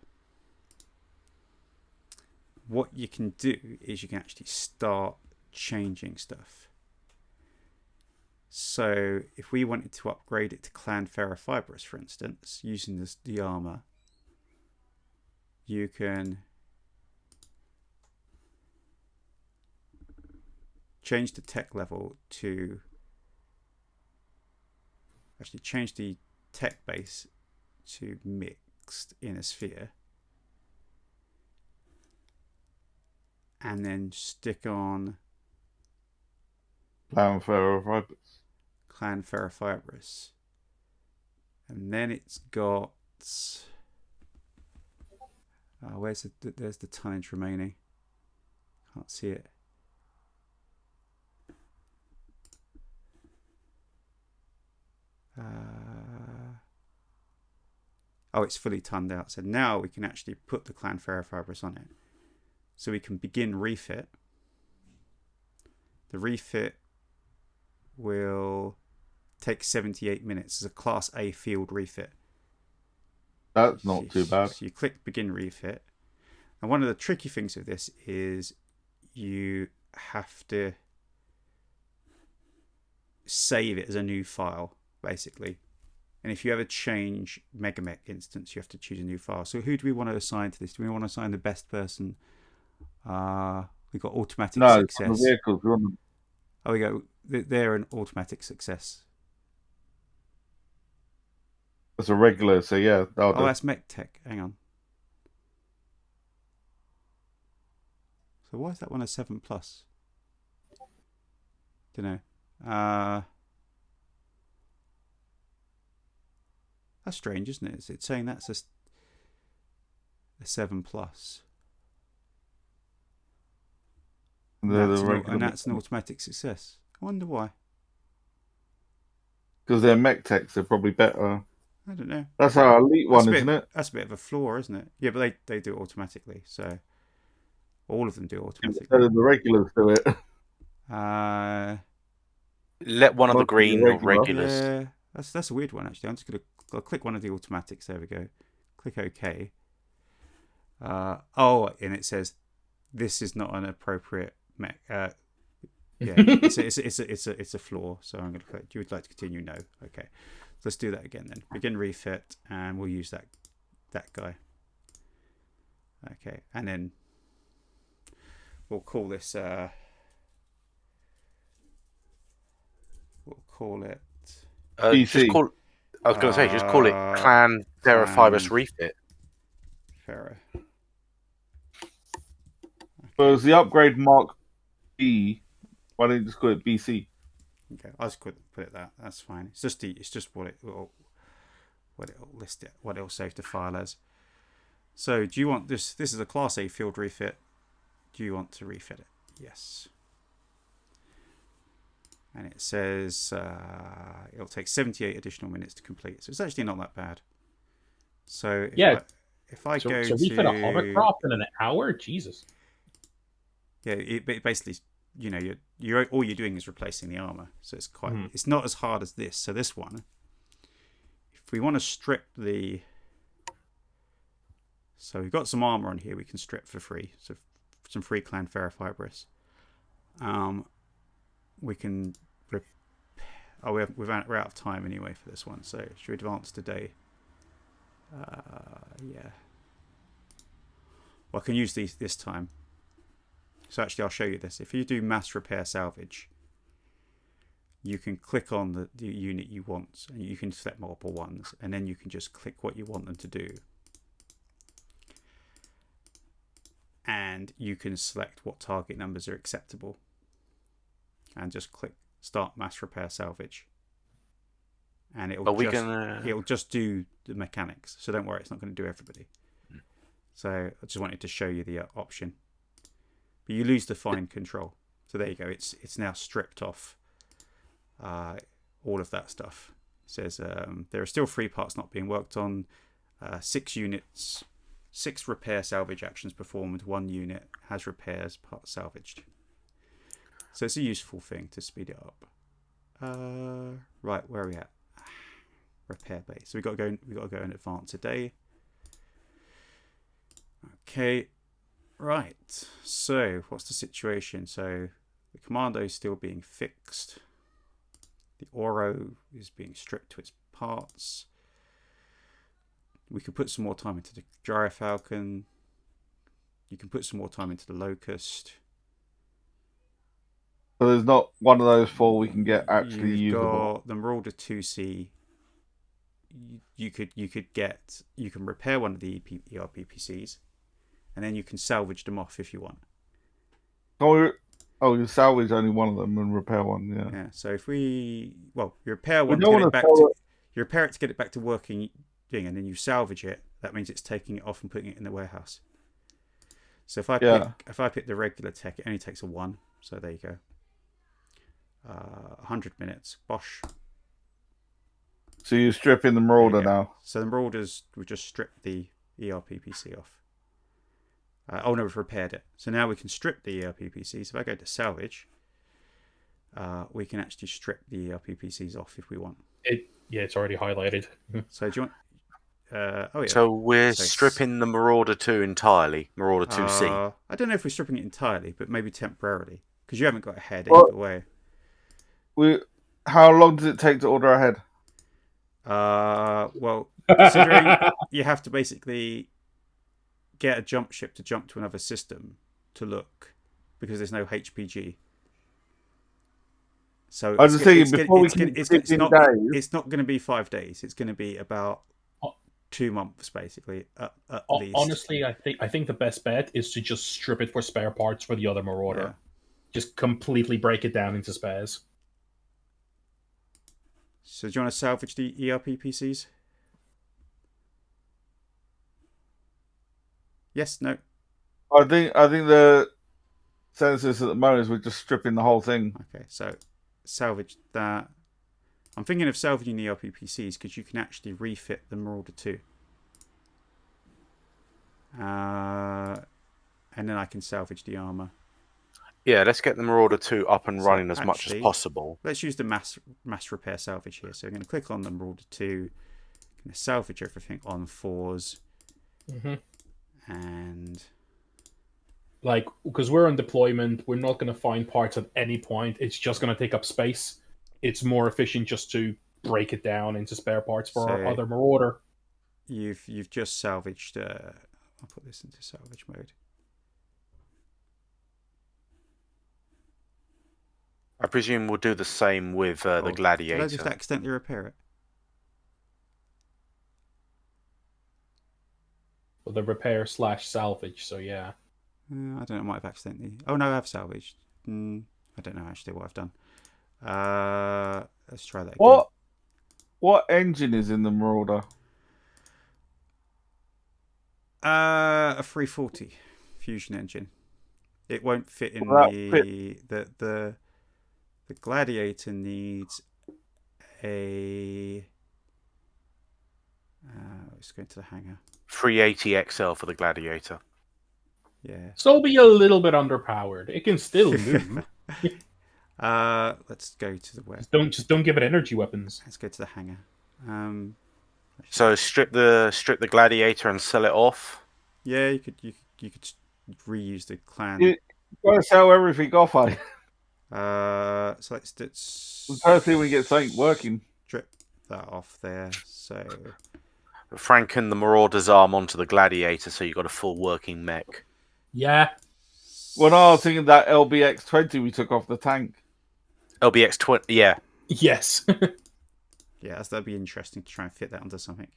[SPEAKER 1] What you can do is you can actually start changing stuff. So if we wanted to upgrade it to Clan Ferrofibrous, for instance, using the armor, you can change the tech level to actually change the tech base to mixed inner sphere, and then stick on
[SPEAKER 2] Clan
[SPEAKER 1] Ferrofibrous, and then it's got where's there's the tonnage remaining. Can't see it. Oh, it's fully tonned out. So now we can actually put the Clan Ferrofibrous on it. So we can begin refit. The refit will take 78 minutes as a Class A field refit.
[SPEAKER 2] That's not too bad.
[SPEAKER 1] So you click begin refit. And one of the tricky things of this is you have to save it as a new file, basically. And if you ever change MegaMech instance, you have to choose a new file. So who do we want to assign to this? Do we want to assign the best person? We've got automatic success.
[SPEAKER 2] No, the vehicles.
[SPEAKER 1] Oh, we go. They're an automatic success.
[SPEAKER 2] That's a regular, so yeah.
[SPEAKER 1] Oh, that's MekTech. Hang on. So why is that one a 7+? Don't know. That's strange, isn't it? It's saying that's a 7+. And that's an automatic success. I wonder why.
[SPEAKER 2] Because they're MekTechs, they're probably better.
[SPEAKER 1] I don't know.
[SPEAKER 2] That's our elite one, isn't it?
[SPEAKER 1] That's a bit of a flaw, isn't it? Yeah, but they do it automatically. So all of them do it automatically.
[SPEAKER 2] Instead of the regulars do it.
[SPEAKER 3] Let one of the green or regulars.
[SPEAKER 1] Yeah, that's a weird one, actually. I'm just going to click one of the automatics. There we go. Click OK. Oh, and it says this is not an appropriate mech. Yeah, it's a flaw. So I'm going to click. You would like to continue? No. Okay. Let's do that again then. Begin refit, and we'll use that guy. Okay, and then we'll call this. We'll call it.
[SPEAKER 2] PC.
[SPEAKER 3] I was going to say, just call it Clan Ferrofibrous Refit.
[SPEAKER 1] Ferro.
[SPEAKER 2] So it's the upgrade Mark B. Why don't you just call it BC?
[SPEAKER 1] Okay, I'll just put it that. That's fine. It's just what it'll list it, what it'll save the file as. So, do you want this? This is a Class A field refit. Do you want to refit it? Yes. And it says it'll take 78 additional minutes to complete. So it's actually not that bad. So if I go to
[SPEAKER 4] refit a hovercraft in an hour, Jesus.
[SPEAKER 1] Yeah, it basically, you're all you're doing is replacing the armor, so it's quite. It's not as hard as this. So this one, if we want to strip so we've got some armor on here we can strip for free. So some free Clan Ferrofibrous. We can. We're out of time anyway for this one. So should we advance today? Yeah. Well, I can use these this time. So actually, I'll show you this. If you do mass repair salvage, you can click on the unit you want, and you can select multiple ones, and then you can just click what you want them to do. And you can select what target numbers are acceptable. And just click Start Mass Repair Salvage. And it'll just do the mechanics. So don't worry, it's not going to do everybody. So I just wanted to show you the option. But you lose the fine control. So there you go. It's now stripped off all of that stuff. It says there are still 3 parts not being worked on. 6 units, 6 repair salvage actions performed. 1 unit has repairs part salvaged. So it's a useful thing to speed it up. Right, where are we at? Repair base. So we got to go in advance a day. Okay, right. So what's the situation? So the commando is still being fixed. The Oro is being stripped to its parts. We could put some more time into the Gyrofalcon. You can put some more time into the Locust.
[SPEAKER 2] So there's not one of those 4 we can get actually
[SPEAKER 1] You've
[SPEAKER 2] usable.
[SPEAKER 1] got the Marauder 2C. You can repair one of the ERPPCs, and then you can salvage them off if you want.
[SPEAKER 2] Oh, you salvage only one of them and repair one. Yeah.
[SPEAKER 1] Yeah. So if you repair one
[SPEAKER 2] We
[SPEAKER 1] to
[SPEAKER 2] don't
[SPEAKER 1] get it
[SPEAKER 2] wanna
[SPEAKER 1] back
[SPEAKER 2] sell
[SPEAKER 1] to
[SPEAKER 2] it.
[SPEAKER 1] you repair it to get it back to working thing, and then you salvage it. That means it's taking it off and putting it in the warehouse. So if I pick the regular tech, it only takes a 1. So there you go. 100 minutes. Bosh.
[SPEAKER 2] So you're stripping the Marauder now.
[SPEAKER 1] So the Marauders, we just stripped the ERPPC off. Oh no, we've repaired it. So now we can strip the ERPPCs. If I go to salvage, we can actually strip the ERPPCs off if we want.
[SPEAKER 4] It's already highlighted.
[SPEAKER 1] So do you want? Oh yeah.
[SPEAKER 3] So we're stripping the Marauder 2 entirely, Marauder 2C.
[SPEAKER 1] I don't know if we're stripping it entirely, but maybe temporarily, because you haven't got a head either way.
[SPEAKER 2] How long does it take to order ahead?
[SPEAKER 1] Well, considering you have to basically get a jump ship to jump to another system to look, because there's no HPG. So
[SPEAKER 2] I was just thinking before
[SPEAKER 1] it's not going to be 5 days. It's going to be about 2 months, basically, at least.
[SPEAKER 4] Honestly, I think the best bet is to just strip it for spare parts for the other Marauder.
[SPEAKER 1] Yeah.
[SPEAKER 4] Just completely break it down into spares.
[SPEAKER 1] So do you want to salvage the ERPPCs? Yes, no.
[SPEAKER 2] I think the census at the moment is we're just stripping the whole thing.
[SPEAKER 1] Okay, so salvage that. I'm thinking of salvaging the ERPPCs because you can actually refit the Marauder 2. And then I can salvage the armor.
[SPEAKER 3] Yeah, let's get the Marauder 2 up and running as much as possible.
[SPEAKER 1] Let's use the mass repair salvage here. So I'm going to click on the Marauder 2. I'm going to salvage everything on 4s.
[SPEAKER 4] Mm-hmm.
[SPEAKER 1] And
[SPEAKER 4] because we're on deployment, we're not going to find parts at any point. It's just going to take up space. It's more efficient just to break it down into spare parts for our other Marauder.
[SPEAKER 1] You've just salvaged. I'll put this into salvage mode.
[SPEAKER 3] I presume we'll do the same with the Gladiator.
[SPEAKER 1] Did I just accidentally repair it?
[SPEAKER 4] Well, the repair / salvage, so yeah.
[SPEAKER 1] I don't know, I might have accidentally... Oh no, I have salvaged. I don't know actually what I've done. Let's try that again.
[SPEAKER 2] What engine is in the Marauder?
[SPEAKER 1] A 340 fusion engine. It won't fit in the Gladiator needs a... let's go into the hangar.
[SPEAKER 3] 380 XL for the Gladiator.
[SPEAKER 1] Yeah.
[SPEAKER 4] So be a little bit underpowered. It can still move.
[SPEAKER 1] Let's go to the web.
[SPEAKER 4] Just don't give it energy weapons.
[SPEAKER 1] Let's go to the hangar.
[SPEAKER 3] So strip the Gladiator and sell it off.
[SPEAKER 1] Yeah, you could reuse the clan.
[SPEAKER 2] You gotta sell everything off,
[SPEAKER 1] So let's
[SPEAKER 2] first thing we get something working.
[SPEAKER 1] Strip that off there. So
[SPEAKER 3] Franken the Marauder's arm onto the Gladiator, so you've got a full working mech.
[SPEAKER 4] Yeah.
[SPEAKER 2] Well, no, I was thinking that LBX-20 we took off the tank.
[SPEAKER 3] LBX-20, yeah.
[SPEAKER 4] Yes.
[SPEAKER 1] Yeah, that'd be interesting to try and fit that onto something.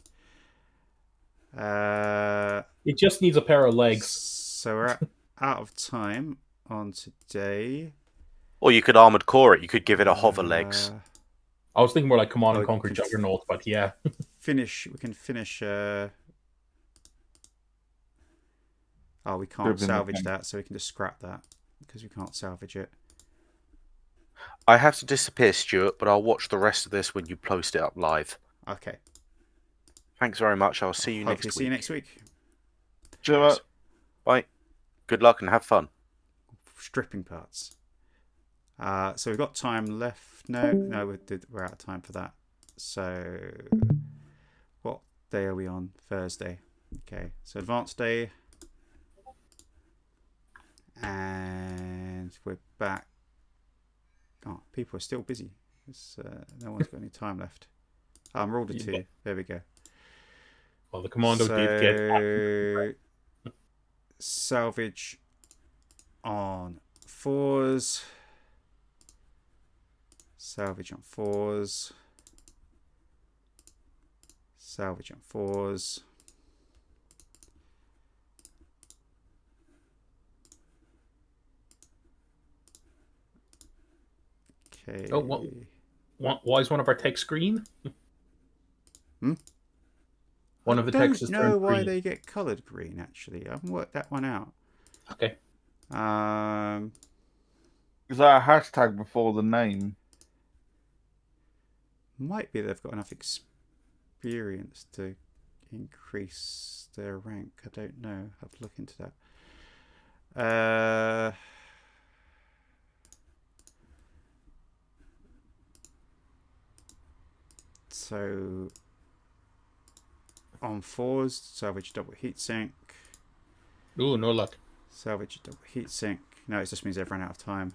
[SPEAKER 4] It just needs a pair of legs.
[SPEAKER 1] So we're out of time on today.
[SPEAKER 3] Or you could armored core it. You could give it a hover legs.
[SPEAKER 4] I was thinking more like Command and Conquer Juggernaut, but yeah.
[SPEAKER 1] We can finish. We can't salvage that, so we can just scrap that because we can't salvage it.
[SPEAKER 3] I have to disappear, Stuart, but I'll watch the rest of this when you post it up live.
[SPEAKER 1] Okay.
[SPEAKER 3] Thanks very much. I'll see you
[SPEAKER 1] Hopefully
[SPEAKER 3] next
[SPEAKER 1] see
[SPEAKER 3] week.
[SPEAKER 1] you next week.
[SPEAKER 2] Cheers.
[SPEAKER 3] Bye. Good luck and have fun.
[SPEAKER 1] Stripping parts. So we've got time left. No, we're out of time for that. So what day are we on? Thursday. Okay, so advanced day. And we're back. Oh, people are still busy. No one's got any time left. Rolled a 2. There we go.
[SPEAKER 4] Well, the commando did get
[SPEAKER 1] salvage on 4s. Salvage on 4s. Salvage on 4s. Okay.
[SPEAKER 4] Oh, why is one of our text green? One of the texts is
[SPEAKER 1] I don't know why
[SPEAKER 4] green.
[SPEAKER 1] they get coloured green, actually. I haven't worked that one out.
[SPEAKER 4] Okay.
[SPEAKER 2] Is that a hashtag before the name?
[SPEAKER 1] Might be they've got enough experience to increase their rank. I don't know. I'll have to look into that. So on 4s, salvage double heatsink.
[SPEAKER 4] Ooh, no luck.
[SPEAKER 1] Salvage double heatsink. No, it just means they've run out of time.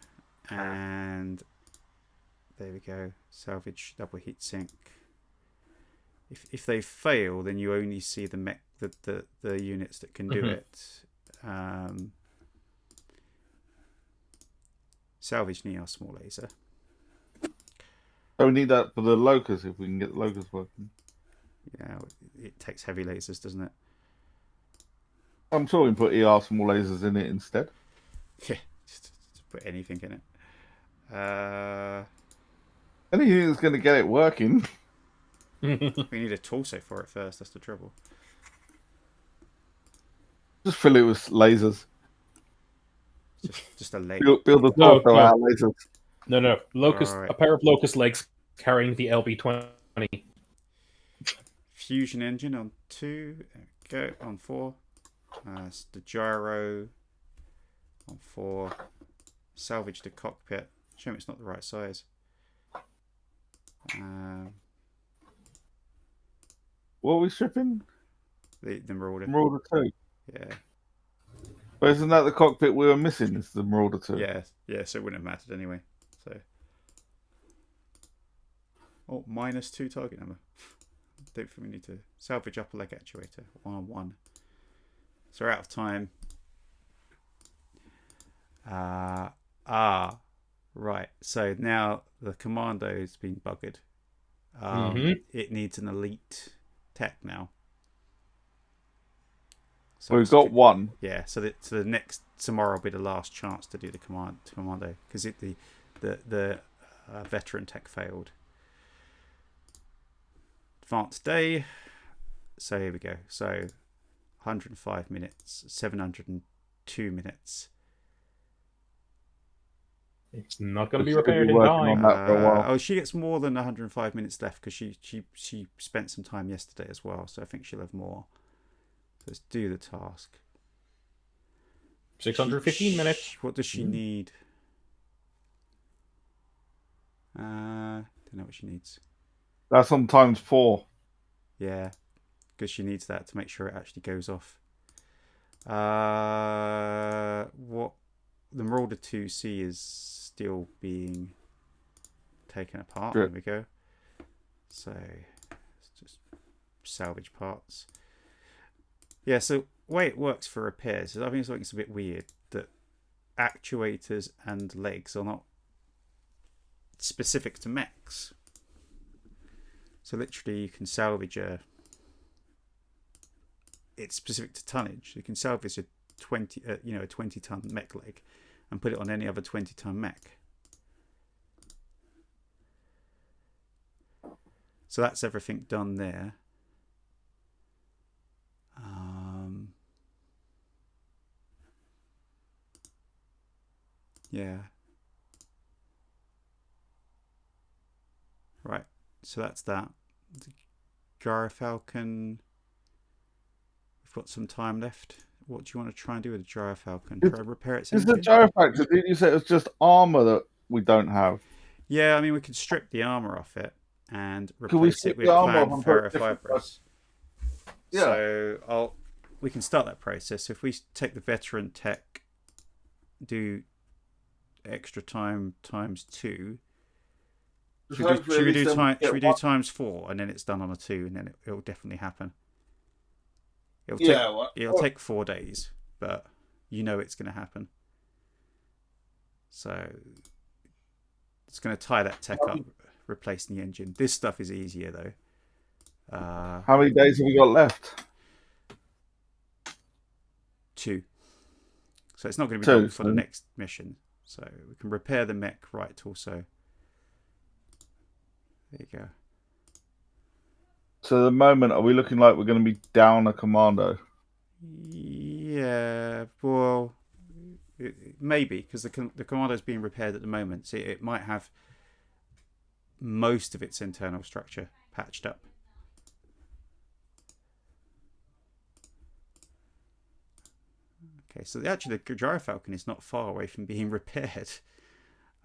[SPEAKER 1] And there we go. Salvage double heatsink. If they fail, then you only see the units that can do it. Salvage Neo small laser.
[SPEAKER 2] So we need that for the locust if we can get the locust working.
[SPEAKER 1] Yeah, it takes heavy lasers, doesn't it?
[SPEAKER 2] I'm sure we can put ER small lasers in it instead.
[SPEAKER 1] Yeah, just put anything in it.
[SPEAKER 2] Anything that's going to get it working.
[SPEAKER 1] We need a torso for it first. That's the trouble.
[SPEAKER 2] Just fill it with lasers.
[SPEAKER 1] Just a leg.
[SPEAKER 2] Build the torso out of lasers.
[SPEAKER 4] No. Locust.
[SPEAKER 1] Right.
[SPEAKER 4] A pair of locust legs carrying the LB-20.
[SPEAKER 1] Fusion engine on 2. There we go. On 4. The gyro on 4. Salvage the cockpit. Show me it's not the right size.
[SPEAKER 2] What are we stripping?
[SPEAKER 1] The Marauder.
[SPEAKER 2] Marauder 2.
[SPEAKER 1] Yeah.
[SPEAKER 2] But isn't that the cockpit we were missing? It's the Marauder 2.
[SPEAKER 1] Yeah, so it wouldn't have mattered anyway. So. Oh, -2 target number. Don't think we need to salvage upper leg actuator. 1 on 1. So we're out of time. Right. So now the commando's been buggered. It needs an elite tech now. So
[SPEAKER 2] We've got one.
[SPEAKER 1] Yeah. So the next tomorrow will be the last chance to do the commando because the veteran tech failed. Advanced day. So here we go. So 105 minutes, 702 minutes.
[SPEAKER 4] It's not going to be repaired in time.
[SPEAKER 1] Oh, she gets more than 105 minutes left because she spent some time yesterday as well. So I think she'll have more. Let's do the task.
[SPEAKER 4] 615 minutes.
[SPEAKER 1] What does she need? Don't know what she needs.
[SPEAKER 2] That's on ×4.
[SPEAKER 1] Yeah, because she needs that to make sure it actually goes off. What the Marauder 2C is still being taken apart.
[SPEAKER 2] Good.
[SPEAKER 1] There we go. So let's just salvage parts. Yeah, so the way it works for repairs is I think it's a bit weird that actuators and legs are not specific to mechs. So literally you can salvage it's specific to tonnage. You can salvage a 20-ton mech leg and put it on any other 20-ton mech. So that's everything done there. Yeah. Right. So that's that. Gyrofalcon. We've got some time left. What do you want to try and do with the Gyrofalcon? Try and repair its
[SPEAKER 2] Is
[SPEAKER 1] engine?
[SPEAKER 2] the Gyrofactor, did you say it's just armor that we don't have?
[SPEAKER 1] Yeah, I mean, we can strip the armor off it and
[SPEAKER 2] Can we
[SPEAKER 1] replace it
[SPEAKER 2] strip
[SPEAKER 1] with
[SPEAKER 2] the armor
[SPEAKER 1] clan
[SPEAKER 2] off and put a different
[SPEAKER 1] ferrofibrous.
[SPEAKER 2] Yeah.
[SPEAKER 1] So we can start that process. So if we take the veteran tech, do extra time times 2. Should we do times 4, and then it's done on a 2, and then it'll definitely happen. It'll take 4 days, but you know it's going to happen. So it's going to tie that tech up, replacing the engine. This stuff is easier though.
[SPEAKER 2] How many days have we got left?
[SPEAKER 1] 2. So it's not going to be done for the next mission. So we can repair the mech right torso. There you go.
[SPEAKER 2] So at the moment, are we looking like we're going to be down a commando?
[SPEAKER 1] Yeah, well, maybe, because the commando is being repaired at the moment. So it might have most of its internal structure patched up. Okay, so actually the Gyrofalcon is not far away from being repaired.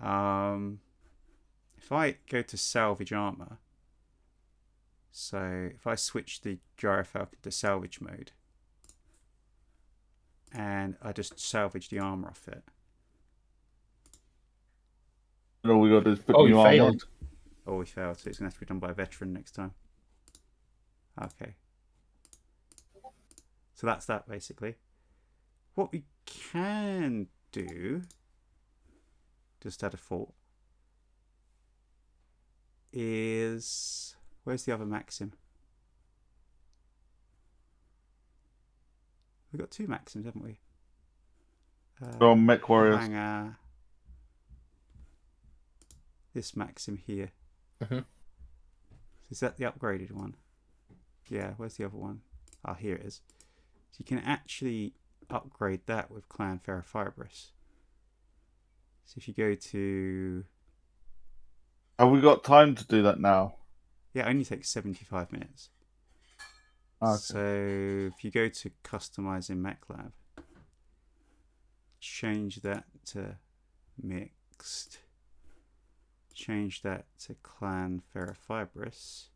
[SPEAKER 1] If I go to salvage armor, so if I switch the Gyrofalcon to salvage mode, and I just salvage the armor off it.
[SPEAKER 2] And all we got to do is put new armor on.
[SPEAKER 1] Oh, we failed, so it's going to have to be done by a veteran next time. Okay. So that's that, basically. What we can do, just out of thought, is... Where's the other Maxim? We've got 2 Maxims, haven't we?
[SPEAKER 2] From Mech Warriors.
[SPEAKER 1] Hangar. This Maxim here. Is that the upgraded one? Yeah, where's the other one? Ah, here it is. So you can actually upgrade that with clan ferrofibrous. So if you go to...
[SPEAKER 2] Have we got time to do that now?
[SPEAKER 1] Yeah, it only takes 75 minutes.
[SPEAKER 2] Okay.
[SPEAKER 1] So if you go to customizing MechLab, change that to mixed, change that to clan ferrofibrous,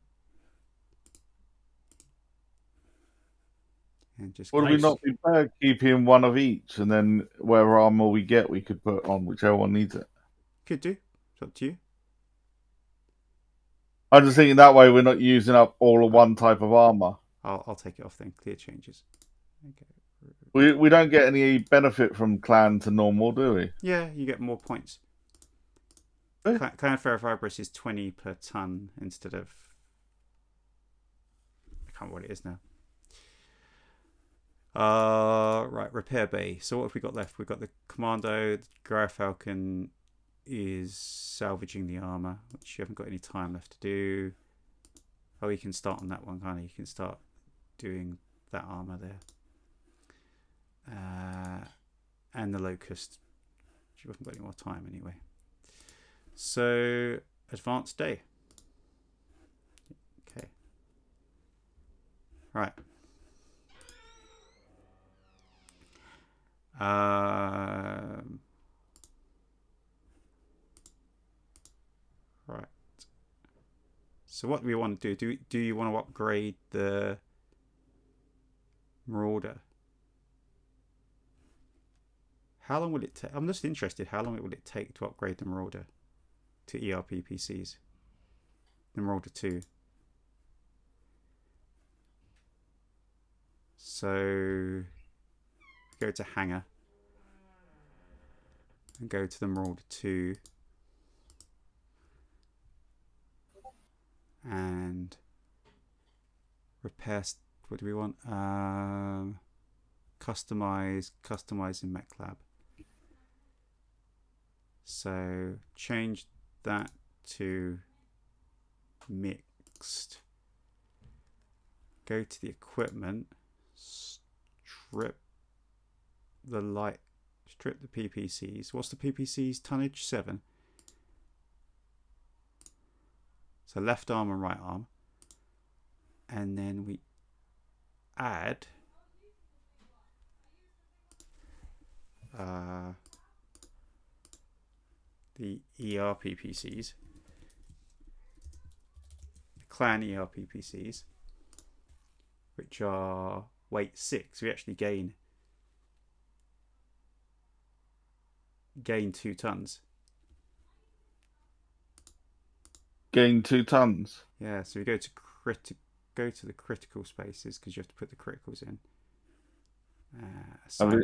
[SPEAKER 1] and just...
[SPEAKER 2] Would we not be better keeping one of each, and then whatever armor we get, we could put on whichever one needs it?
[SPEAKER 1] Could do. It's up to you.
[SPEAKER 2] I'm just thinking that way we're not using up all of one type of armor.
[SPEAKER 1] I'll take it off then. Clear changes. Okay.
[SPEAKER 2] We don't get any benefit from clan to normal, do we?
[SPEAKER 1] Yeah, you get more points. Clan ferrofibrous is 20 per ton instead of... I can't remember what it is now. Right, repair bay. So what have we got left? We've got the commando. The Gyrofalcon is salvaging the armor, which you haven't got any time left to do. Oh, you can start on that one, can't you? You can start doing that armor there. And the locust. You haven't got any more time anyway. So, advanced day. Okay. Right. Right. So what do we want to do? Do you want to upgrade the Marauder? How long will it take? I'm just interested. How long will it take to upgrade the Marauder to ERP PCs? The Marauder 2. So go to Hangar and go to the Marauder 2 and repair. What do we want? Customize in MechLab. So change that to mixed. Go to the equipment, strip the PPCs. What's the PPC's tonnage? 7. So left arm and right arm. and then we add the ERPPCs, the clan ERPPCs, which are weight 6. We actually gain 2 tons.
[SPEAKER 2] Gain 2 tons.
[SPEAKER 1] Yeah, so we go to the critical spaces because you have to put the criticals in.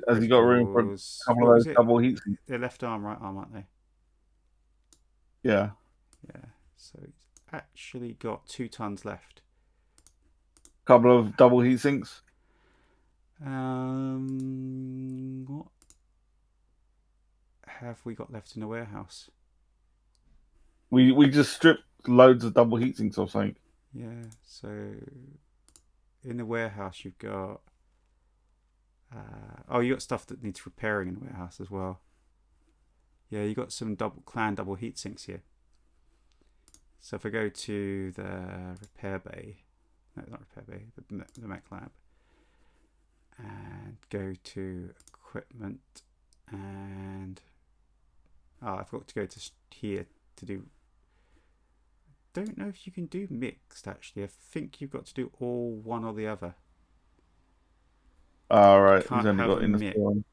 [SPEAKER 2] Has he got room for a couple of those double heat sinks?
[SPEAKER 1] They're left arm, right arm, aren't they?
[SPEAKER 2] Yeah.
[SPEAKER 1] Yeah. So it's actually got 2 tons left.
[SPEAKER 2] Couple of double heat sinks.
[SPEAKER 1] What have we got left in the warehouse?
[SPEAKER 2] We just stripped loads of double heat sinks or something.
[SPEAKER 1] Yeah. So in the warehouse you've got. You got stuff that needs repairing in the warehouse as well. Yeah, you got some double heat sinks here. So if I go to the repair bay, no, not repair bay, the Mech Lab, and go to equipment, and I forgot to go to here to do. Don't know if you can do mixed actually. I think you've got to do all one or the other.
[SPEAKER 2] Right.
[SPEAKER 1] Can't
[SPEAKER 2] He's only
[SPEAKER 1] have
[SPEAKER 2] got
[SPEAKER 1] a
[SPEAKER 2] in the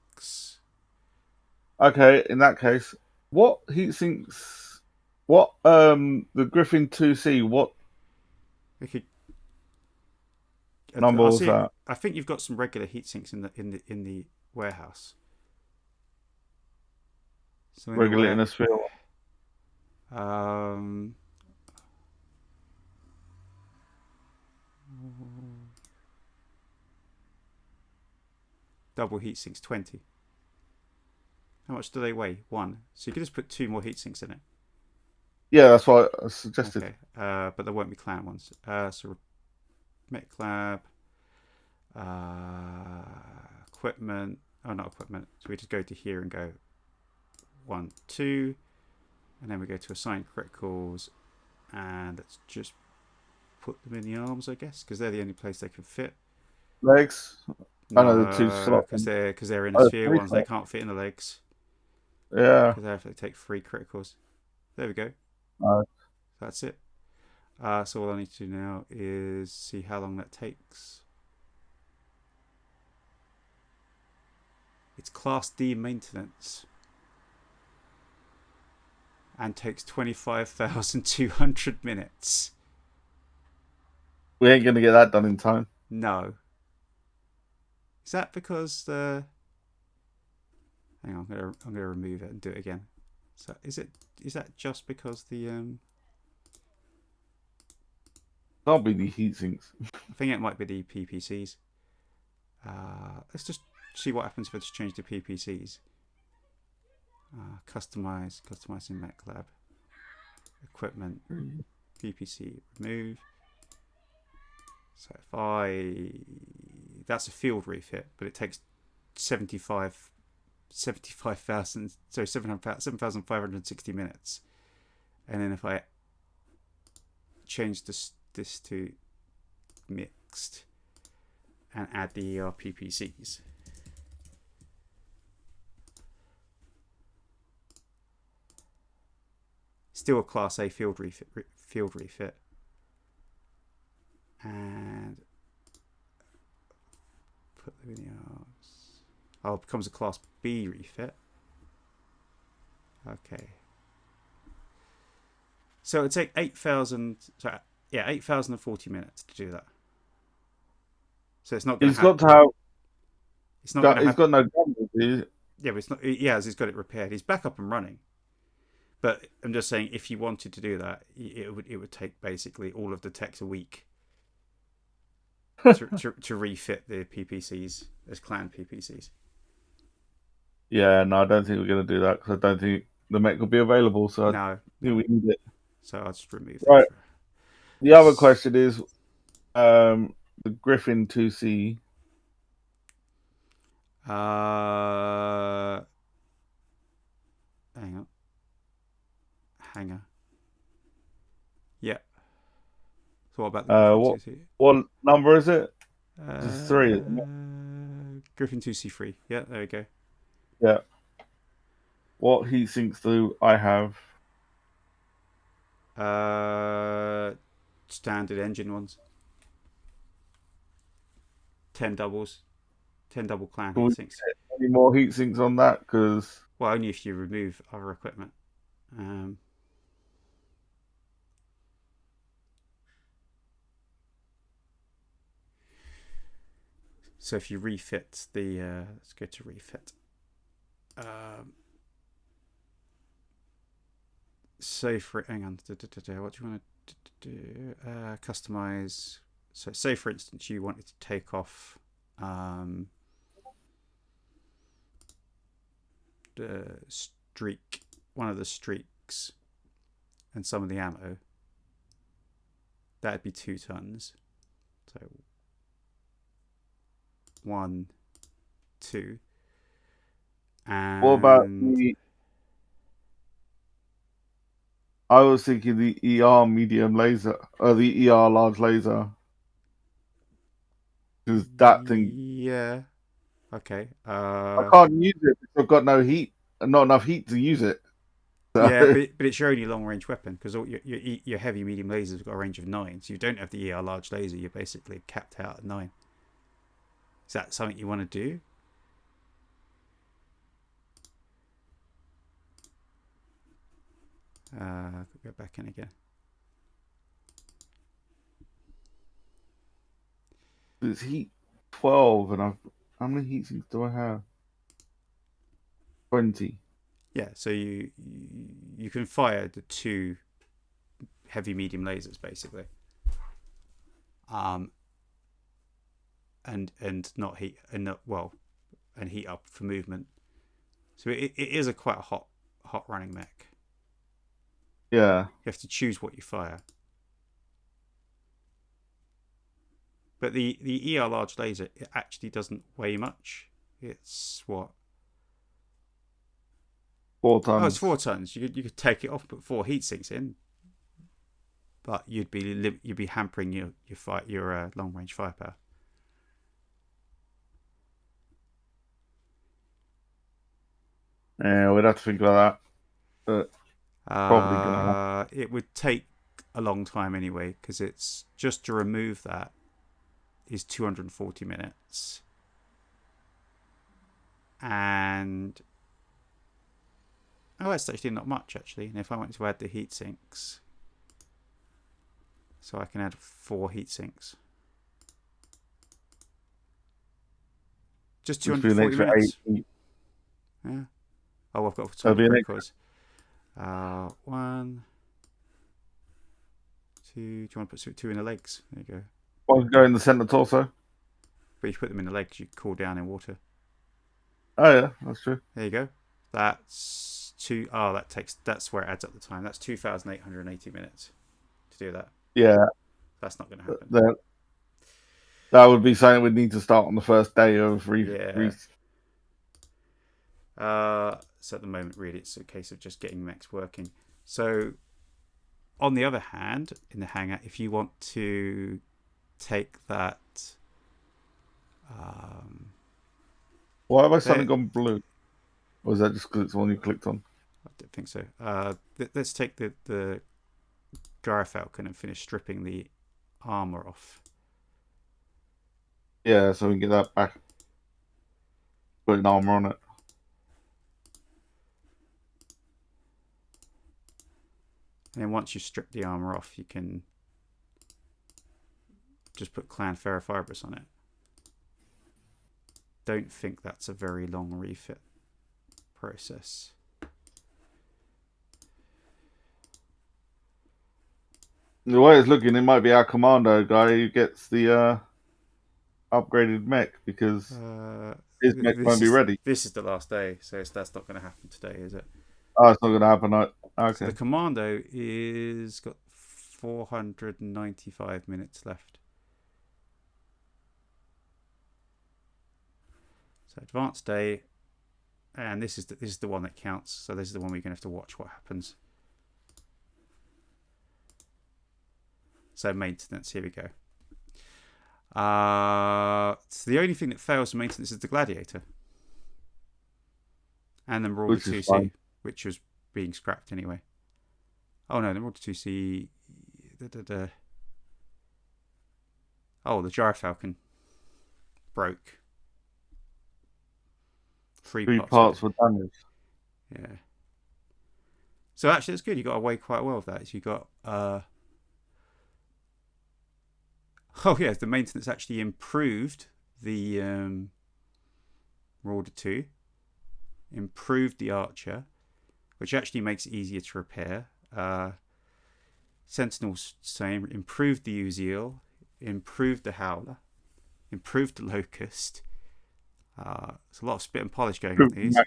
[SPEAKER 1] mix.
[SPEAKER 2] Okay, in that case, what heat sinks? What the Griffin 2C? What
[SPEAKER 1] We could.
[SPEAKER 2] number was that?
[SPEAKER 1] I think you've got some regular heat sinks in the warehouse. So
[SPEAKER 2] Regular in a sphere.
[SPEAKER 1] Double heat sinks 20. How much do they weigh? 1. So you could just put 2 more heat sinks in it.
[SPEAKER 2] Yeah, that's what I suggested.
[SPEAKER 1] Okay. But there won't be clan ones. So Mech Lab, equipment. Oh, not equipment. So we just go to here and go 1, 2, and then we go to assign criticals, and let's just put them in the arms, I guess, because they're the only place they can fit.
[SPEAKER 2] Legs.
[SPEAKER 1] No,
[SPEAKER 2] the 2 slots.
[SPEAKER 1] because they're in the sphere ones. They can't fit in the legs.
[SPEAKER 2] Yeah.
[SPEAKER 1] Because they have to take 3 criticals. There we go. That's it. So all I need to do now is see how long that takes. It's Class D maintenance. And takes 25,200 minutes.
[SPEAKER 2] We ain't gonna get that done in time.
[SPEAKER 1] No. Is that because the... Hang on, I'm gonna remove it and do it again. So is that just because the
[SPEAKER 2] Can't be the heat sinks.
[SPEAKER 1] I think it might be the PPCs. Let's just see what happens if I just change the PPCs. Customize in Mech Lab. Equipment, PPC, remove. So if that's a field refit, but it takes 7,560 minutes. And then if I change this to mixed and add the ERPPCs. Still a Class A field refit. And put the videos. Oh, it becomes a Class B refit. Okay. So it'd take 8,040 minutes to do that. So it's not going
[SPEAKER 2] to happen. It's not going to happen. He's got no gun,
[SPEAKER 1] yeah, but it's not. He's got it repaired. He's back up and running. But I'm just saying, if you wanted to do that, it would take basically all of the techs a week to refit the PPCs as clan PPCs.
[SPEAKER 2] Yeah, no, I don't think we're going to do that because I don't think the mech will be available. So I think we need it.
[SPEAKER 1] So I'll just remove
[SPEAKER 2] right.
[SPEAKER 1] that.
[SPEAKER 2] The other question is the Griffin 2C.
[SPEAKER 1] Hang on. Hanger. Yeah. So what about the
[SPEAKER 2] What
[SPEAKER 1] Griffin 2C?
[SPEAKER 2] what number is it? It's 3, isn't it?
[SPEAKER 1] Griffin 2C3. Yeah, there we go.
[SPEAKER 2] Yeah. What heat sinks do I have?
[SPEAKER 1] Standard engine ones. 10 doubles. 10 double clan
[SPEAKER 2] Can
[SPEAKER 1] heat
[SPEAKER 2] we
[SPEAKER 1] sinks.
[SPEAKER 2] get any more heat sinks on that? Because
[SPEAKER 1] Well, only if you remove other equipment. So if you refit the, let's go to refit. So for, hang on, what do you want to do? Customize. So say for instance you wanted to take off the streak, one of the streaks, and some of the ammo. That'd be 2 tons. So 1, 2. And
[SPEAKER 2] what about the? I was thinking the ER medium laser, or the ER large laser, because that thing
[SPEAKER 1] Yeah. Okay.
[SPEAKER 2] I can't use it because I've got no heat, not enough heat to use it. So,
[SPEAKER 1] Yeah, but it's your only long range weapon because your heavy medium lasers have got a range of 9. So you don't have the ER large laser. You're basically capped out at 9. Is that something you want to do? Go back in again.
[SPEAKER 2] it's heat 12, and how many heat sinks do I have? 20.
[SPEAKER 1] Yeah, so you can fire the 2 heavy medium lasers basically, and not heat and not, well, and heat up for movement. So it is a quite a hot running mech.
[SPEAKER 2] Yeah.
[SPEAKER 1] You have to choose what you fire. But the ER large laser, it actually doesn't weigh much. It's what?
[SPEAKER 2] 4 tons.
[SPEAKER 1] Oh, it's 4 tons. You could take it off, put 4 heat sinks in, but you'd be hampering your long range firepower.
[SPEAKER 2] Yeah, we'd have to think about that. But probably gonna happen.
[SPEAKER 1] It would take a long time anyway, because it's just to remove that is 240 minutes, and that's actually not much actually. And if I want to add the heat sinks, so I can add 4 heat sinks, just 240 minutes.
[SPEAKER 2] 8.
[SPEAKER 1] Yeah. Oh, I've got
[SPEAKER 2] That'll be an
[SPEAKER 1] records. 1, 2. Do you want to put 2 in the legs? There you go.
[SPEAKER 2] One go in the center torso.
[SPEAKER 1] But if you put them in the legs, you cool down in water.
[SPEAKER 2] Oh yeah, that's true.
[SPEAKER 1] There you go. That's 2. Oh, that's where it adds up the time. That's 2,880 minutes to do that.
[SPEAKER 2] Yeah,
[SPEAKER 1] That's not going to happen.
[SPEAKER 2] That would be something we'd need to start on the first day of
[SPEAKER 1] Yeah. So at the moment, really, it's a case of just getting mechs working. So, on the other hand, in the hangar, if you want to take that,
[SPEAKER 2] why have I suddenly gone blue? Or is that just because it's the one you clicked on?
[SPEAKER 1] I don't think so. Let's take the Gyrfalcon and finish stripping the armor off.
[SPEAKER 2] Yeah, so we can get that back. Put an armor on it.
[SPEAKER 1] And then once you strip the armor off, you can just put clan ferrofibrous on it. Don't think that's a very long refit process.
[SPEAKER 2] The way it's looking, it might be our commando guy who gets the upgraded mech, because his mech won't be ready.
[SPEAKER 1] This is the last day, so that's not going to happen today, is it?
[SPEAKER 2] Oh, it's not going to happen. Okay. So
[SPEAKER 1] the commando is got 495 minutes left. So advanced day, and this is the one that counts. So this is the one we're going to have to watch what happens. So maintenance, here we go. So the only thing that fails maintenance is the Gladiator. And the Marauder
[SPEAKER 2] Which is
[SPEAKER 1] 2C,
[SPEAKER 2] fine.
[SPEAKER 1] which was being scrapped anyway. Oh no, the Marauder 2C... Oh, the Gyrfalcon broke. Three
[SPEAKER 2] parts were damaged.
[SPEAKER 1] Yeah. So actually, it's good. You got away quite well with that. So you got. Oh yeah, the maintenance actually improved the Marauder 2, improved the Archer, which actually makes it easier to repair. Sentinel's same, improved the Uziel, improved the Howler, improved the Locust. There's a lot of spit and polish going on these.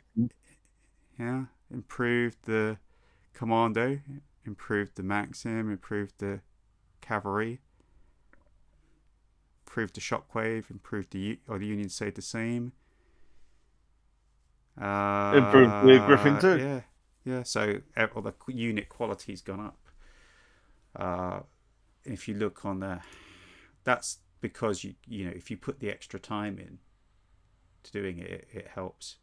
[SPEAKER 1] Yeah, improved the Commando, improved the Maxim, improved the Cavalry, improved the Shockwave, improved the Union stayed the same.
[SPEAKER 2] Improved the Griffin too.
[SPEAKER 1] Yeah. So all the unit quality's gone up. If you look on there, that's because you know if you put the extra time in to doing it, it helps.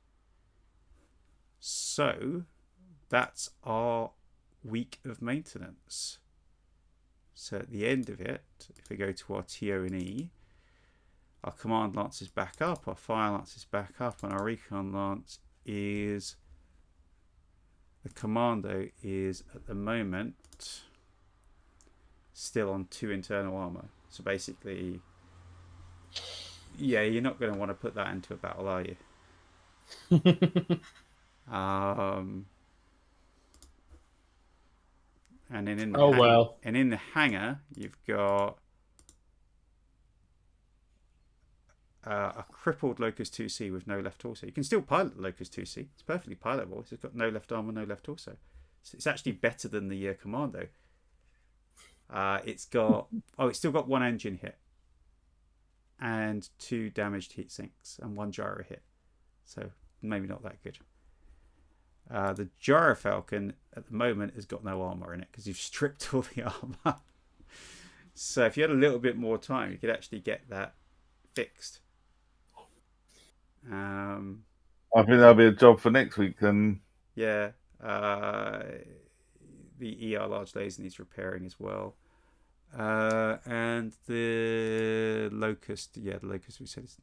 [SPEAKER 1] So that's our week of maintenance. So at the end of it, if we go to our TO&E, our Command Lance is back up, our Fire Lance is back up, and our Recon Lance is... The Commando is, at the moment, still on 2 internal armor. So basically, yeah, you're not going to want to put that into a battle, are you? And then in the in the hangar, you've got a crippled Locust 2C with no left torso. You can still pilot the Locust 2C. It's perfectly pilotable. It's got no left arm and no left torso. So it's actually better than the Commando. It's still got 1 engine hit and 2 damaged heat sinks and 1 gyro hit. So maybe not that good. The Gyrfalcon at the moment has got no armor in it because you've stripped all the armor. So if you had a little bit more time, you could actually get that fixed.
[SPEAKER 2] I think that'll be a job for next week then.
[SPEAKER 1] Yeah. The ER large laser needs repairing as well. And the Locust, the Locust we said is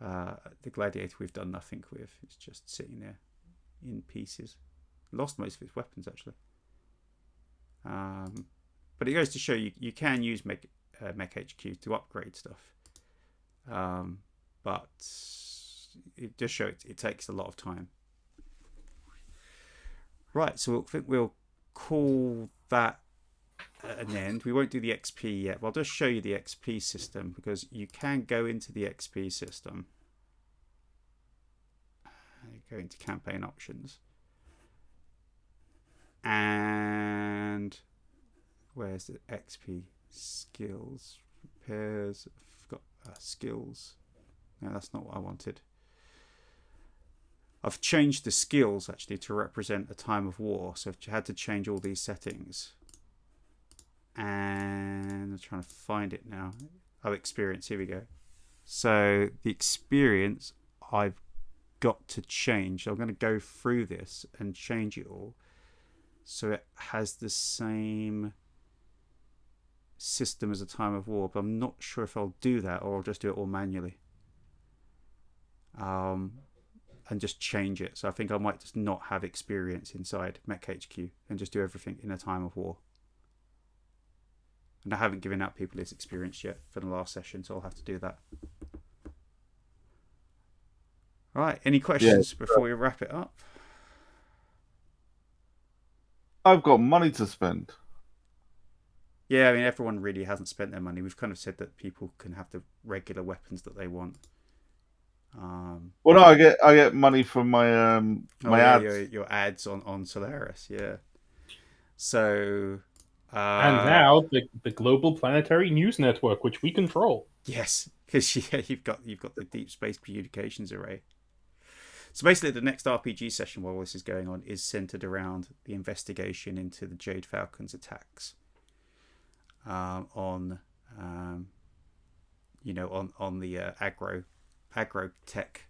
[SPEAKER 1] the Gladiator we've done nothing with. It's just sitting there in pieces. Lost most of its weapons actually. But it goes to show you can use MekHQ to upgrade stuff. But it just shows it takes a lot of time. Right, so I think we'll call that an end. We won't do the XP yet, but I'll just show you the XP system because you can go into the XP system. Go into campaign options. And where's the XP? Skills, repairs. I've got skills. No, that's not what I wanted. I've changed the skills actually to represent a time of war. So I've had to change all these settings. And I'm trying to find it now. Oh, experience. Here we go. So the experience I've got to change. I'm going to go through this and change it all so it has the same system as a time of war, but I'm not sure if I'll do that or I'll just do it all manually and just change it. So I think I might just not have experience inside MekHQ and just do everything in a time of war. And I haven't given out people his experience yet for the last session, so I'll have to do that. All right, any questions before we wrap it up?
[SPEAKER 2] I've got money to spend.
[SPEAKER 1] Yeah, I mean, everyone really hasn't spent their money. We've kind of said that people can have the regular weapons that they want.
[SPEAKER 2] Well, no, I get money from my my ads.
[SPEAKER 1] Your ads on Solaris, yeah. So,
[SPEAKER 4] and now the Global Planetary News Network, which we control.
[SPEAKER 1] Yes, because you've got the Deep Space Communications Array. So basically, the next RPG session while this is going on is centered around the investigation into the Jade Falcon's attacks. on on the aggro tech,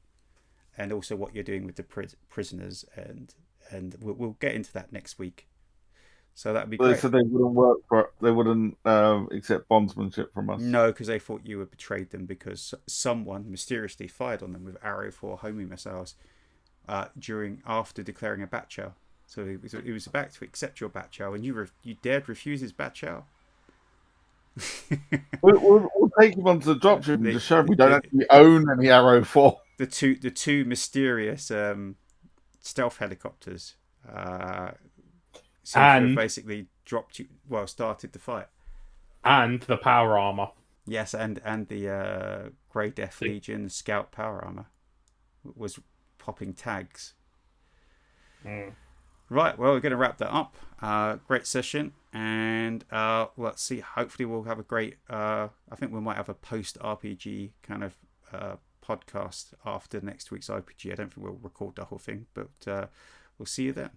[SPEAKER 1] and also what you're doing with the prisoners, and we'll get into that next week. So that'd be great.
[SPEAKER 2] They said they wouldn't accept bondsmanship from us.
[SPEAKER 1] No, because they thought you had betrayed them because someone mysteriously fired on them with Arrow 4 homing missiles after declaring a bat chow. So he was about to accept your bat chow, and you dared refuse his bat chow.
[SPEAKER 2] we'll take him onto the dropship and just show him we don't actually own any Arrow 4.
[SPEAKER 1] The two mysterious stealth helicopters seem to have basically started the fight.
[SPEAKER 4] And the power armor.
[SPEAKER 1] Yes, and the Grey Death Legion scout power armor was popping tags. Right, well, we're going to wrap that up. Great session, and let's see. Hopefully, we'll have a great. I think we might have a post RPG kind of podcast after next week's RPG. I don't think we'll record the whole thing, but we'll see you then.